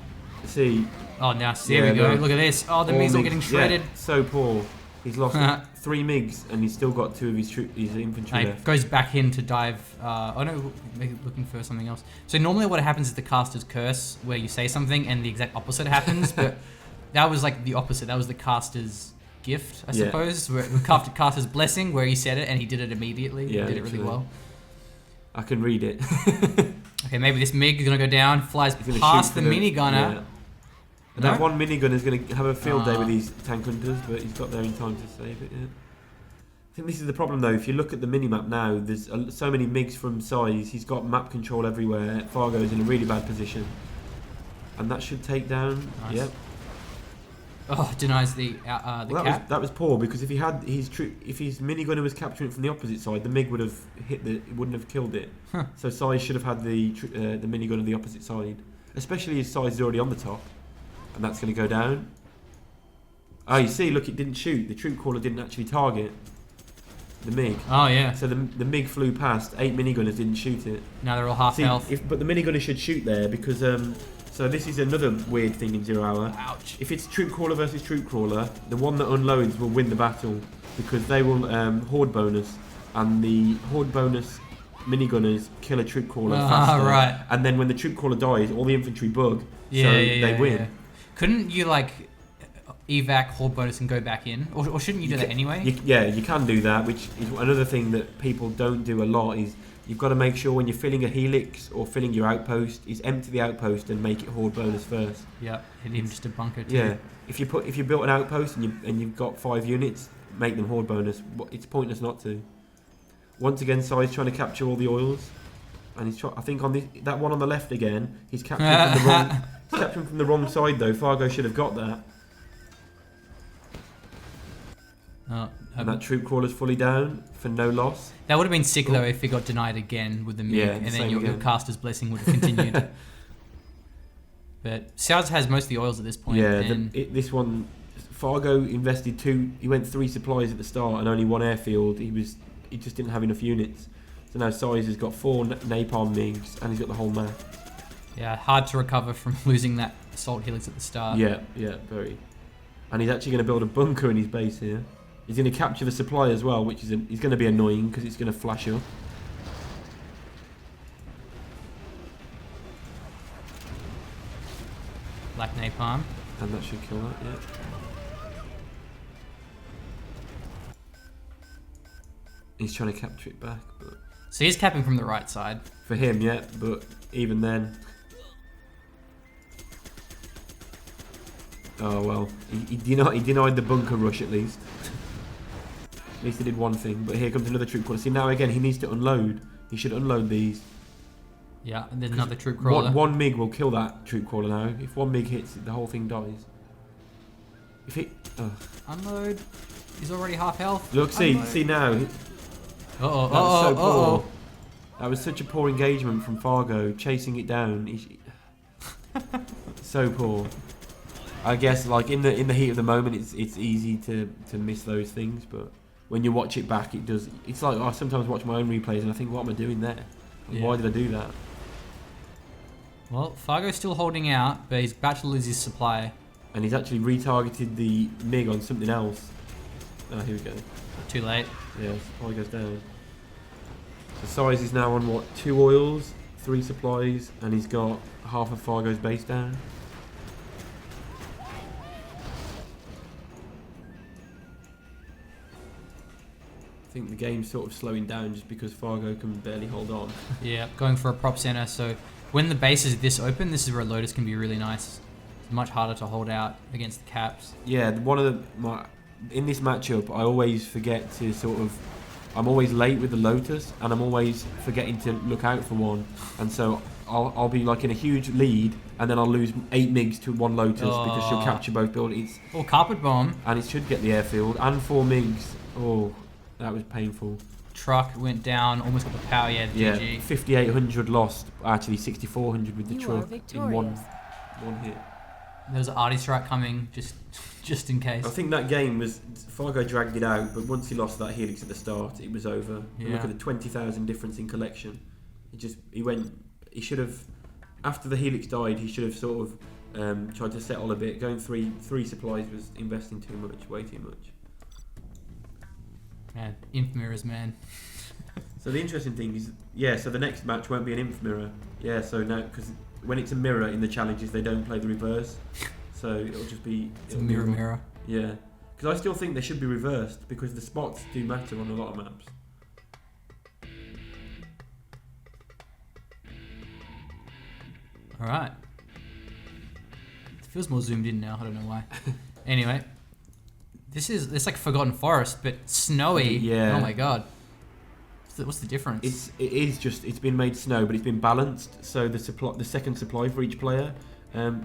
See. Oh, now there we go. Look at this. Oh, the MiGs are getting shredded. Yeah, so poor. He's lost 3 MiGs and he's still got 2 of his infantry left. Goes back in to dive. Oh no, looking for something else. So normally what happens is the caster's curse, where you say something and the exact opposite happens. But that was like the opposite. That was the caster's gift, I suppose. Where caster's blessing, where he said it and he did it immediately. Yeah, he did it really well. I can read it. Okay, maybe this MiG is gonna go down, flies past the minigunner. Yeah. And that one minigun is going to have a field day with these tank hunters, but he's got there in time to save it. Yeah. I think this is the problem though. If you look at the minimap now, there's so many MiGs from size. He's got map control everywhere. Fargo's in a really bad position, and that should take down. Nice. Yep. Oh, denies the cap. That was poor because if he had if his minigunner was capturing it from the opposite side, the MiG would have wouldn't have killed it. Huh. So size should have had the minigun on the opposite side, especially his size is already on the top. And that's going to go down. Oh, you see, look, it didn't shoot. The troop crawler didn't actually target the MiG. Oh, yeah. So the MiG flew past. 8 minigunners didn't shoot it. Now they're all half health. But the minigunner should shoot there because... so this is another weird thing in 0 Hour. Ouch. If it's troop crawler versus troop crawler, the one that unloads will win the battle because they will horde bonus. And the horde bonus minigunners kill a troop crawler faster. Right. And then when the troop crawler dies, all the infantry bug. Yeah, they win. Yeah. Couldn't you evac horde bonus and go back in, or shouldn't you do that anyway? You can do that, which is another thing that people don't do a lot. Is you've got to make sure when you're filling a helix or filling your outpost, is empty the outpost and make it horde bonus first. Yeah, and even just a bunker too. Yeah, if you built an outpost and you've got 5 units, make them horde bonus. It's pointless not to. Once again, Sai's trying to capture all the oils, and I think on that one on the left again, he's capturing from the wrong. He's capturing from the wrong side though. Fargo should have got that. And that troop crawler's fully down for no loss. That would have been sick though if it got denied again with the MiG, and then your caster's blessing would have continued. But South has most of the oils at this point. Yeah, this one, Fargo invested 2. He went 3 supplies at the start and only 1 airfield. He just didn't have enough units. So now Size has got 4 napalm MiGs and he's got the whole map. Yeah, hard to recover from losing that assault helix at the start. Yeah, very. And he's actually going to build a bunker in his base here. He's going to capture the supply as well, which is he's going to be annoying because it's going to flash up. Black napalm. And that should kill that, yeah. He's trying to capture it back, but... So he's capping from the right side. For him, yeah, but even then... Oh, well. He denied the bunker rush, at least. At least he did one thing, but here comes another troop crawler. See, now again, he needs to unload. He should unload these. Yeah, and there's another troop crawler. One MiG will kill that troop crawler now. If one MiG hits it, the whole thing dies. If it... Unload. He's already half health. Look, see now. Uh-oh, That was so uh-oh. poor. That was such a poor engagement from Fargo, chasing it down. So poor. I guess, like in the heat of the moment, it's easy to miss those things, but when you watch it back, it does. It's like I sometimes watch my own replays and I think, what am I doing there? Like, why did I do that? Well, Fargo's still holding out, but he's about to lose his supply. And he's actually retargeted the MiG on something else. Oh, here we go. Too late. Yeah, supply goes down. So size is now on what? 2 oils, 3 supplies, and he's got half of Fargo's base down. I think the game's sort of slowing down just because Fargo can barely hold on. Yeah, going for a prop center. So when the base is this open, this is where Lotus can be really nice. It's much harder to hold out against the caps. Yeah, in this matchup, I always forget to I'm always late with the Lotus, and I'm always forgetting to look out for one. And so I'll be like in a huge lead, and then I'll lose 8 MiGs to 1 Lotus because she'll capture both buildings. Oh, carpet bomb. And it should get the airfield, and 4 MiGs. Oh, that was painful. Truck went down, almost got the power, yeah, GG. Yeah, 5,800 lost, actually 6,400 with the You truck are in one hit. There was an arty strike coming, just in case. I think that game was, Fargo dragged it out, but once he lost that Helix at the start, it was over. Yeah. Look at the 20,000 difference in collection. He should have, after the Helix died, he should have sort of tried to settle a bit. Going three supplies was investing too much, way too much. Man, inf mirrors, man. So the interesting thing is, so the next match won't be an inf mirror. Yeah, so now, because when it's a mirror in the challenges, they don't play the reverse. So it'll just be... It's a mirror. Yeah. Because I still think they should be reversed, because the spots do matter on a lot of maps. Alright. It feels more zoomed in now, I don't know why. Anyway. It's like Forgotten Forest, but snowy. Yeah. Oh my god. What's the difference? It's been made snow, but it's been balanced. So the second supply for each player,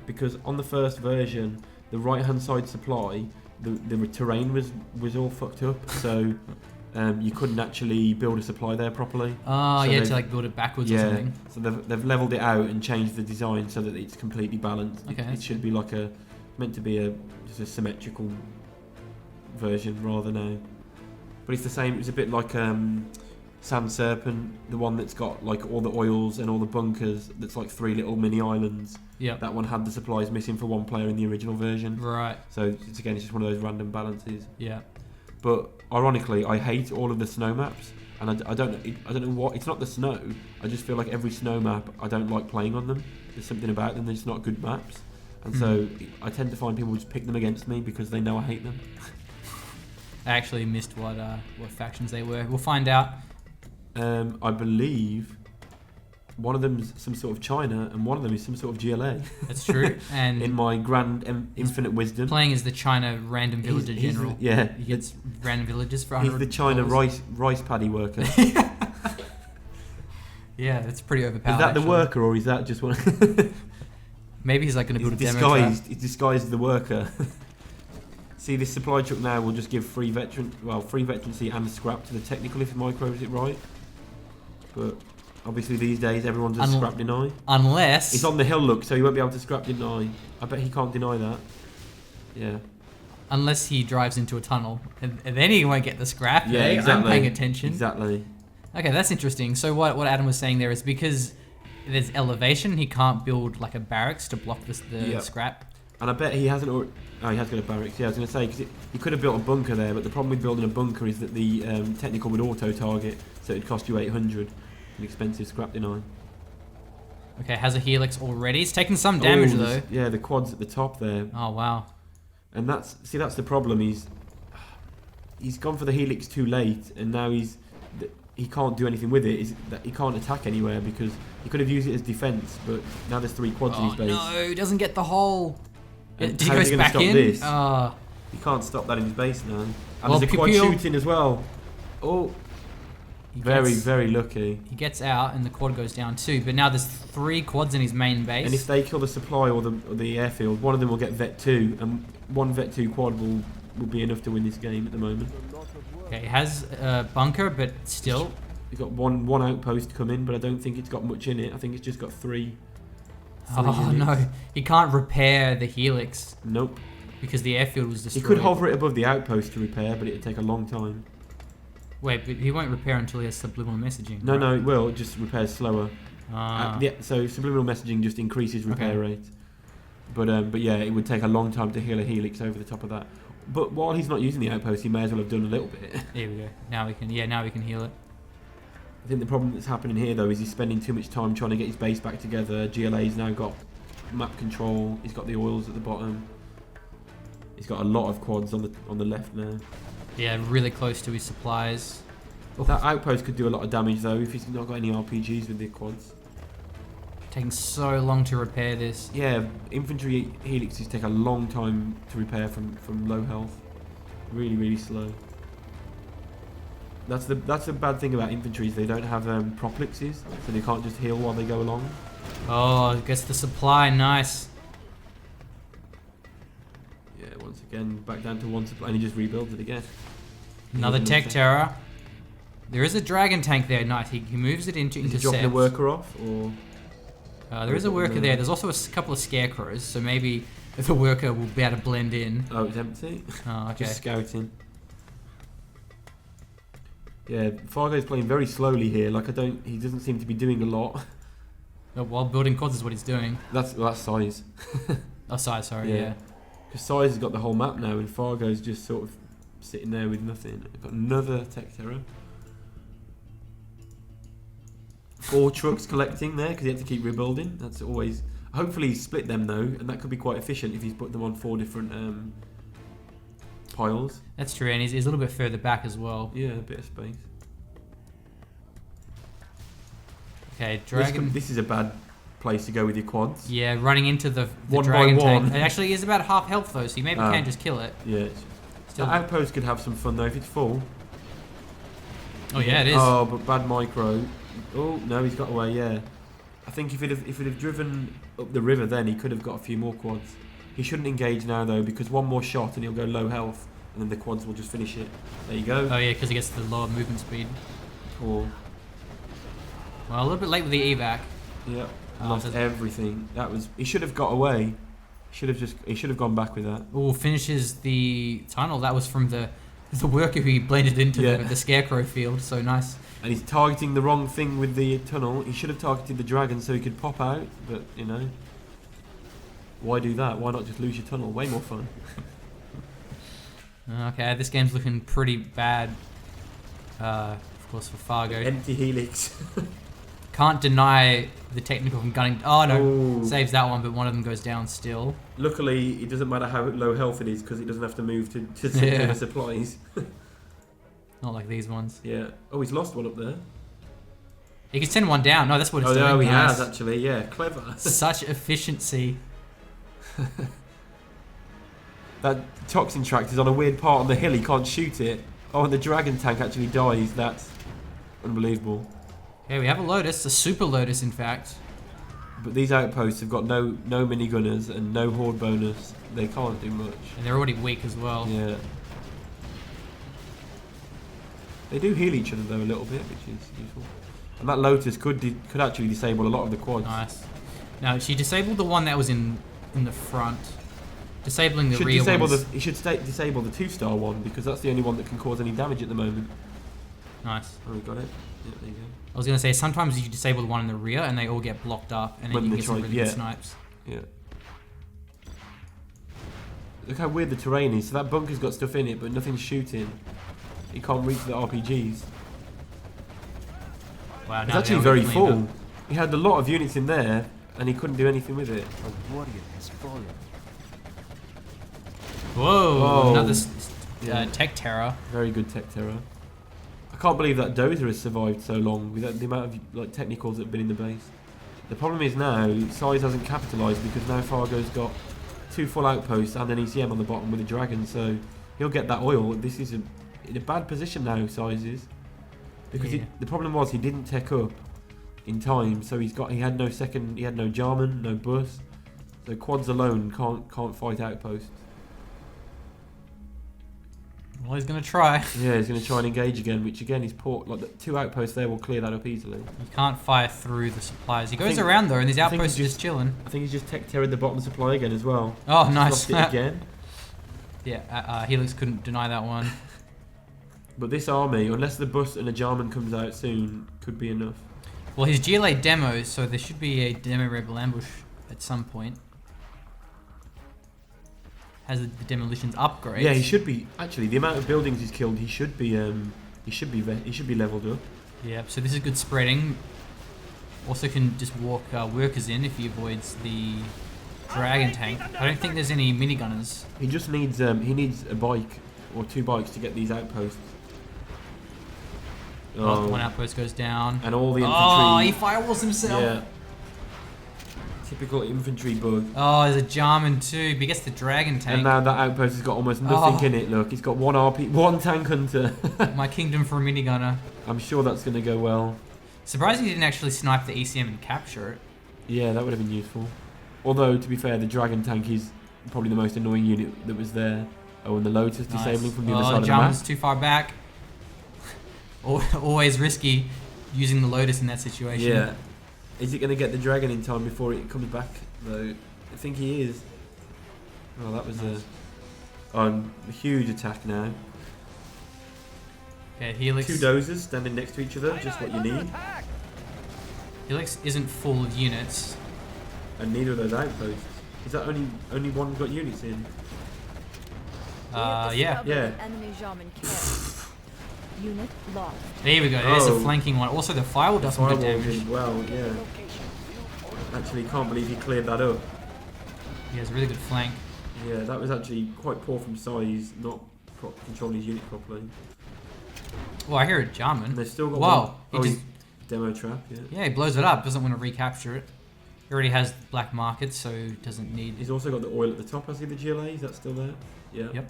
because on the first version, the right hand side supply, the terrain was all fucked up. So you couldn't actually build a supply there properly. Oh, so you had to like build it backwards or something. So they've leveled it out and changed the design so that it's completely balanced. Okay, it should be like meant to be just a symmetrical version rather now. But it's the same. It's a bit like Sand Serpent, the one that's got like all the oils and all the bunkers. That's like 3 little mini islands. Yeah. That one had the supplies missing for one player in the original version. Right. So it's just one of those random balances. Yeah. But ironically, I hate all of the snow maps, and I don't know what. It's not the snow. I just feel like every snow map, I don't like playing on them. There's something about them. They're just not good maps, and so I tend to find people just pick them against me because they know I hate them. I actually missed what factions they were. We'll find out. I believe one of them's some sort of China, and one of them is some sort of GLA. That's true. And in my grand infinite wisdom, playing as the China random villager general. Yeah, he gets random villagers for $100. He's the China rice paddy worker. Yeah, that's pretty overpowered. Is that the actually. worker, or is that just one? Maybe he's like going to build a demo trap. He's disguised as the worker. See, this supply truck now will just give free veterancy and scrap to the technical if he micros it right. But obviously these days everyone does scrap deny. Unless... He's on the hill, look, so he won't be able to scrap deny. I bet he can't deny that. Yeah. Unless he drives into a tunnel. And then he won't get the scrap. Yeah, exactly. I'm paying attention. Exactly. Okay, that's interesting. So what Adam was saying there is because there's elevation, he can't build like a barracks to block the scrap. And I bet he hasn't. Oh, he has got a barracks. Yeah, I was going to say because he could have built a bunker there, but the problem with building a bunker is that the technical would auto-target, so it'd cost you 800. An expensive scrap deny. Okay, has a helix already. It's taking some damage though. Yeah, the quad's at the top there. Oh wow. And that's the problem. He's gone for the helix too late, and now he can't do anything with it. Is that he can't attack anywhere because he could have used it as defense, but now there's 3 quads in his base. No, he doesn't get the hole. And Did he how's go he gonna back stop in? this? Oh. He can't stop that in his base now. And Well, there's a quad Pew-pew. shooting as well. Oh, very lucky. He gets out and the quad goes down too, but now there's 3 quads in his main base. And if they kill the supply or the airfield, one of them will get Vet 2, and one Vet 2 quad will be enough to win this game at the moment. Okay, he has a bunker, but still. He's got one outpost come in, but I don't think it's got much in it. I think it's just got 3. Oh units. no, he can't repair the helix Nope. because the airfield was He destroyed. could hover it above the outpost to repair, but it'd take a long time. Wait, but he won't repair until he has subliminal messaging. No, right? no, it will. It just repairs slower. Ah. So subliminal messaging just increases repair rate. But yeah, it would take a long time to heal a helix over the top of that. But while he's not using the outpost, he may as well have done a little bit. There we go. Now we can. Yeah, now we can heal it. I think the problem that's happening here though is he's spending too much time trying to get his base back together. GLA's now got map control. He's got the oils at the bottom. He's got a lot of quads on the left now. Yeah, really close to his supplies. That outpost could do a lot of damage though if he's not got any RPGs with the quads. Taking so long to repair this. Yeah, infantry helixes take a long time to repair from low health. Really slow. That's the bad thing about infantry is they don't have proplexes, so they can't just heal while they go along. Oh, gets the supply. Nice. Yeah, once again back down to 1 supply, and he just rebuilds it again. Another tech terror. There is a dragon tank there. Nice. He moves it into Is he intercept. dropping a worker off, or There is a worker there. There's also a couple of scarecrows, so maybe the worker will be able to blend in. oh, it's empty? Oh, okay. Just scouting. Yeah, Fargo's playing very slowly here. Like he doesn't seem to be doing a lot. While building quads is what he's doing. That's size. Oh, sorry. Yeah. Because size has got the whole map now, and Fargo's just sort of sitting there with nothing. I've got another tech terror. 4 trucks collecting there because he had to keep rebuilding. That's always. Hopefully he's split them though, and that could be quite efficient if he's put them on 4 different piles. That's true, and he's a little bit further back as well. Yeah, a bit of space. Okay, dragon. This is a bad place to go with your quads. Yeah, running into the One by dragon one. tank. It actually is about half health though, so you maybe can just kill it. Yeah. Still. The outpost could have some fun though if it's full. Oh yeah, it is. Oh, but bad micro. Oh no, he's got away. Yeah, I think if it have driven up the river, then he could have got a few more quads. He shouldn't engage now though, because one more shot and he'll go low health, and then the quads will just finish it. There you go. Oh yeah, because he gets the lower movement speed. Or Well, a little bit late with the evac. yeah, Oh, lost so- everything. That was. He should have got away. He should have gone back with that. Oh, finishes the tunnel. That was from the worker who he blended into the scarecrow field. So nice. And he's targeting the wrong thing with the tunnel. He should have targeted the dragon so he could pop out, but you know. Why do that? Why not just lose your tunnel? Way more fun. Okay, this game's looking pretty bad. Of course, for Fargo. Empty helix. Can't deny the technical from gunning. Oh no, Ooh. saves that one, but one of them goes down still. Luckily, it doesn't matter how low health it is because it doesn't have to move to the supplies. Not like these ones. Yeah. Oh, he's lost one up there. He can send one down. No, that's what it's Oh, doing. no, he Nice. has actually. Yeah, clever. Such efficiency. That toxin tractor's on a weird part on the hill. He can't shoot it. Oh, and the dragon tank actually dies. That's unbelievable. Okay, we have a Lotus, a super Lotus, in fact. But these outposts have got no minigunners and no horde bonus. They can't do much. And they're already weak as well. Yeah. They do heal each other though a little bit, which is useful. And that Lotus could actually disable a lot of the quads. Nice. Now, she disabled the one that was in the front. Disabling the Should rear disable ones. he should disable the 2-star one because that's the only one that can cause any damage at the moment. Nice. Oh, we got it. Yeah, there you go. I was going to say, sometimes you disable the one in the rear and they all get blocked up and then When you they can get some try- really yeah. good snipes. Yeah. Look how weird the terrain is. So that bunker's got stuff in it, but nothing's shooting. He can't reach the RPGs. Wow, It's actually very full. He had a lot of units in there, and he couldn't do anything with it. A warrior has fallen. Whoa, another Yeah. tech terror. Very good tech terror. I can't believe that Dozer has survived so long with the amount of like technicals that have been in the base. The problem is now, Size hasn't capitalised because now Fargo's got 2 full outposts and an ECM on the bottom with a dragon, so he'll get that oil. This is in a bad position now, Size is. Because the problem was he didn't tech up in time, so he had no Jarman, no bus. So quads alone can't fight outposts. Well, he's gonna try. Yeah, he's going to try and engage again, which again is poor. Like the 2 outposts there will clear that up easily. You can't fire through the supplies. He goes around though, and these outposts are just chilling. I think he's just tech terrored the bottom supply again as well. Oh, nice. Lost it again. Yeah, Helix couldn't deny that one. But this army, unless the bus and a Jarman comes out soon, could be enough. Well, he's GLA demos, so there should be a demo rebel ambush at some point. Has the demolitions upgrade? Yeah, he should be. Actually, the amount of buildings he's killed, he should be leveled up. Yep. So this is good spreading. Also can just walk workers in if he avoids the dragon tank. I don't think there's any minigunners. He just needs a bike or 2 bikes to get these outposts. Oh, one outpost goes down. And all the infantry. Oh, he firewalls himself. Yeah. Typical infantry bug. Oh, there's a Jarman too, but he gets the dragon tank. And now that outpost has got almost nothing in it. Look, he's got one tank hunter. My kingdom for a minigunner. I'm sure that's going to go well. Surprised he didn't actually snipe the ECM and capture it. Yeah, that would have been useful. Although, to be fair, the dragon tank is probably the most annoying unit that was there. Oh, and the Lotus disabling from the other side of the map. Jarman's too far back. Always risky using the Lotus in that situation. Yeah. Is he going to get the dragon in time before it comes back, though? I think he is. Oh, that was a huge attack now. Okay, Helix. 2 dozers standing next to each other, just what you need. Helix isn't full of units. And neither of those outposts. Is that only one got units in? Yeah. Yeah. Enemy Jarman killed. Unit lost. There we go. There's a flanking one. Also, the firewall does some good damage. Did well, yeah. Actually, can't believe he cleared that up. He has a really good flank. Yeah, that was actually quite poor from Size, not controlling his unit properly. Well, I hear a Jarman. And they've still got Whoa. one. He demo trap, yeah. Yeah, he blows it up. Doesn't want to recapture it. He already has black market, so doesn't need. He's also got the oil at the top. I see the GLA. Is that still there? Yeah.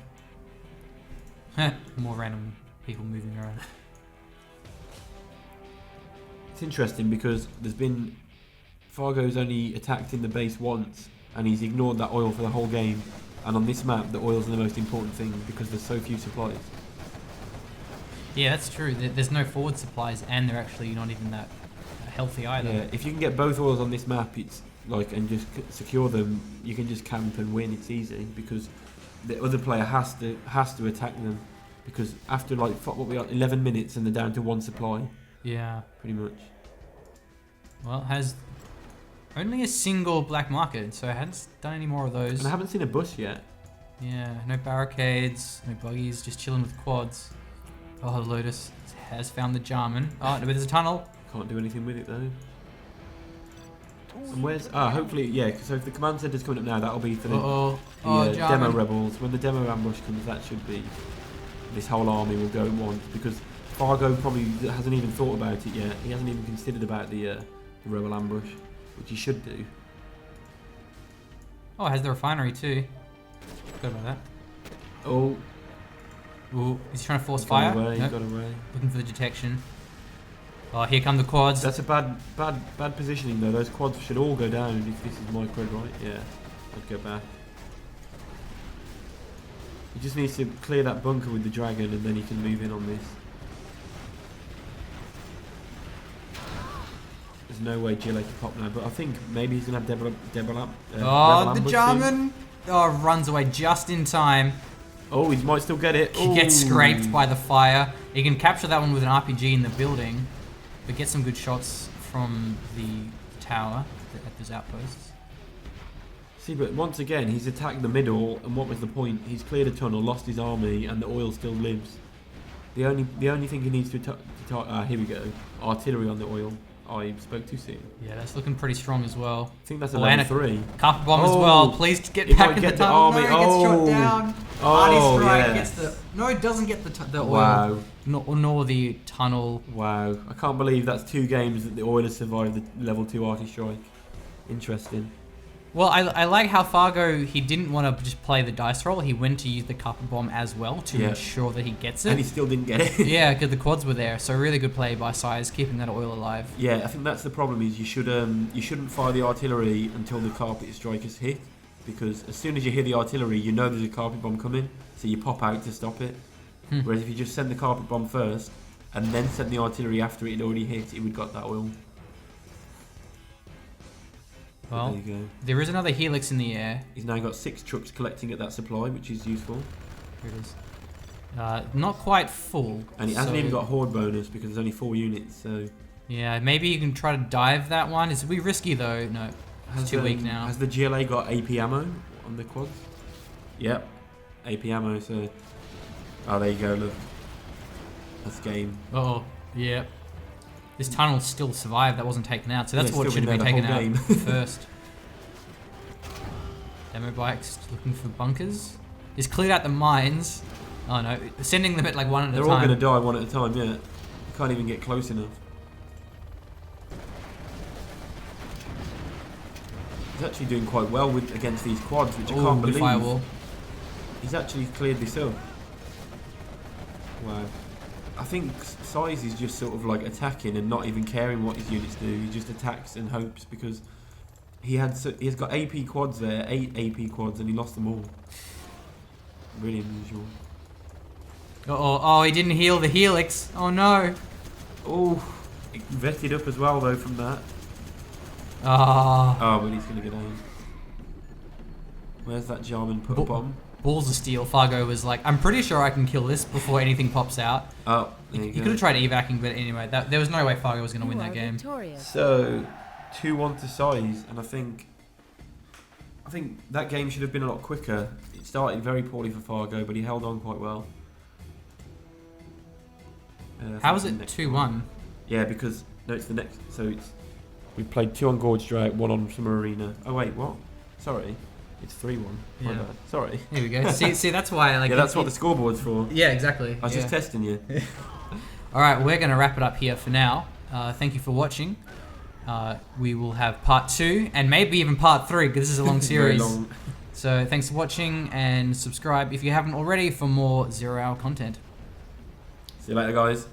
Yep. More random people moving around. It's interesting because there's been Fargo's only attacked in the base once, and he's ignored that oil for the whole game. And on this map, the oil's the most important thing because there's so few supplies. Yeah, that's true. There's no forward supplies, and they're actually not even that healthy either. Yeah, if you can get both oils on this map, it's like, and just secure them, you can just camp and win. It's easy because the other player has to attack them. Because after like what we got 11 minutes and they're down to 1 supply. Yeah. Pretty much. Well, it has only a single black market, so I hadn't done any more of those. And I haven't seen a bus yet. Yeah, no barricades, no buggies, just chilling with quads. Oh, the Lotus has found the Jarman. Oh, but there's a tunnel. Can't do anything with it though. And where's... hopefully, yeah, so if the command center's coming up now, that'll be for the demo rebels. When the demo ambush comes, that should be... This whole army will go at once, because Fargo probably hasn't even thought about it yet. He hasn't even considered about the rebel ambush, which he should do. Oh, it has the refinery too. Forgot about that. Oh. Ooh, is he trying to force fire? Away, Nope. Got away. Looking for the detection. Oh, here come the quads. That's a bad positioning though. Those quads should all go down if this is my quad, right? Yeah. I'd go back. He just needs to clear that bunker with the dragon and then he can move in on this. There's no way GLA can pop now, but I think maybe he's going to have the Jarman! Oh, runs away just in time. Oh, he might still get it. He gets scraped by the fire. He can capture that one with an RPG in the building, but get some good shots from the tower at those outposts. See, but once again, he's attacked the middle, and what was the point? He's cleared a tunnel, lost his army, and the oil still lives. The only thing he needs to here we go. Artillery on the oil. I spoke too soon. Yeah, that's looking pretty strong as well. I think that's a Oh, level and a 3. carpet bomb as well. Please get It back might in get the the tunnel. army. No, it gets Oh. shot down. Oh, Arty strike yes. gets the. No, it doesn't get the oil. Wow. Nor the tunnel. Wow. I can't believe that's 2 games that the oil has survived the level 2 arty strike. Interesting. Well, I like how Fargo, he didn't want to just play the dice roll. He went to use the carpet bomb as well to ensure that he gets it. And he still didn't get it. Yeah, because the quads were there. So really good play by Size, keeping that oil alive. Yeah, I think that's the problem. Is you shouldn't fire the artillery until the carpet strike is hit, because as soon as you hear the artillery, you know there's a carpet bomb coming, so you pop out to stop it. Whereas if you just send the carpet bomb first and then send the artillery after it had already hit, it would got that oil. Well, there you go. there is another helix in the air. He's now got 6 trucks collecting at that supply, which is useful. Here it is. Not quite full. And he hasn't even got horde bonus because there's only 4 units. So yeah, maybe you can try to dive that one. It's a bit risky though. No, it's too weak now. Has the GLA got AP ammo on the quads? Yep, AP ammo. So, oh, there you go. Look, that's game. Oh, yeah. This tunnel still survived. That wasn't taken out. So that's Yeah, what it's should still have been been there taken the out whole game. first. Demo bikes looking for bunkers. He's cleared out the mines. Oh no, sending them at like one at a They're time. all going to die one at a time. Yeah, you can't even get close enough. He's actually doing quite well against these quads, which I Ooh, can't good believe. firewall. He's actually cleared this up. Wow. I think Size is just sort of like attacking and not even caring what his units do. He just attacks and hopes, because he's got AP quads there, 8 AP quads, and he lost them all. Really unusual. Oh, he didn't heal the helix. Oh no. Oh, it vetted up as well though from that. Ah. Oh, but he's going to get aimed. Where's that Jarman put a bomb? Balls of steel. Fargo was like, I'm pretty sure I can kill this before anything pops out. Oh, there you He go. could have tried evacing, but anyway, there was no way Fargo was going to win that game. Victorious. So, 2-1 to Size, and I think that game should have been a lot quicker. It started very poorly for Fargo, but he held on quite well. How was it 2-1? Yeah, because no, it's the next. So we played 2 on Gorge Drought, 1 on Summer Arena. Oh wait, what? Sorry, it's 3-1. My Yeah. bad. Sorry. Here we go. see, that's why. Like, Yeah, that's what the scoreboard's for. Yeah, exactly. I was just testing you. All right, we're going to wrap it up here for now. Thank you for watching. We will have part 2 and maybe even part 3, because this is a long Very series. long. So thanks for watching, and subscribe if you haven't already for more 0 Hour content. See you later, guys.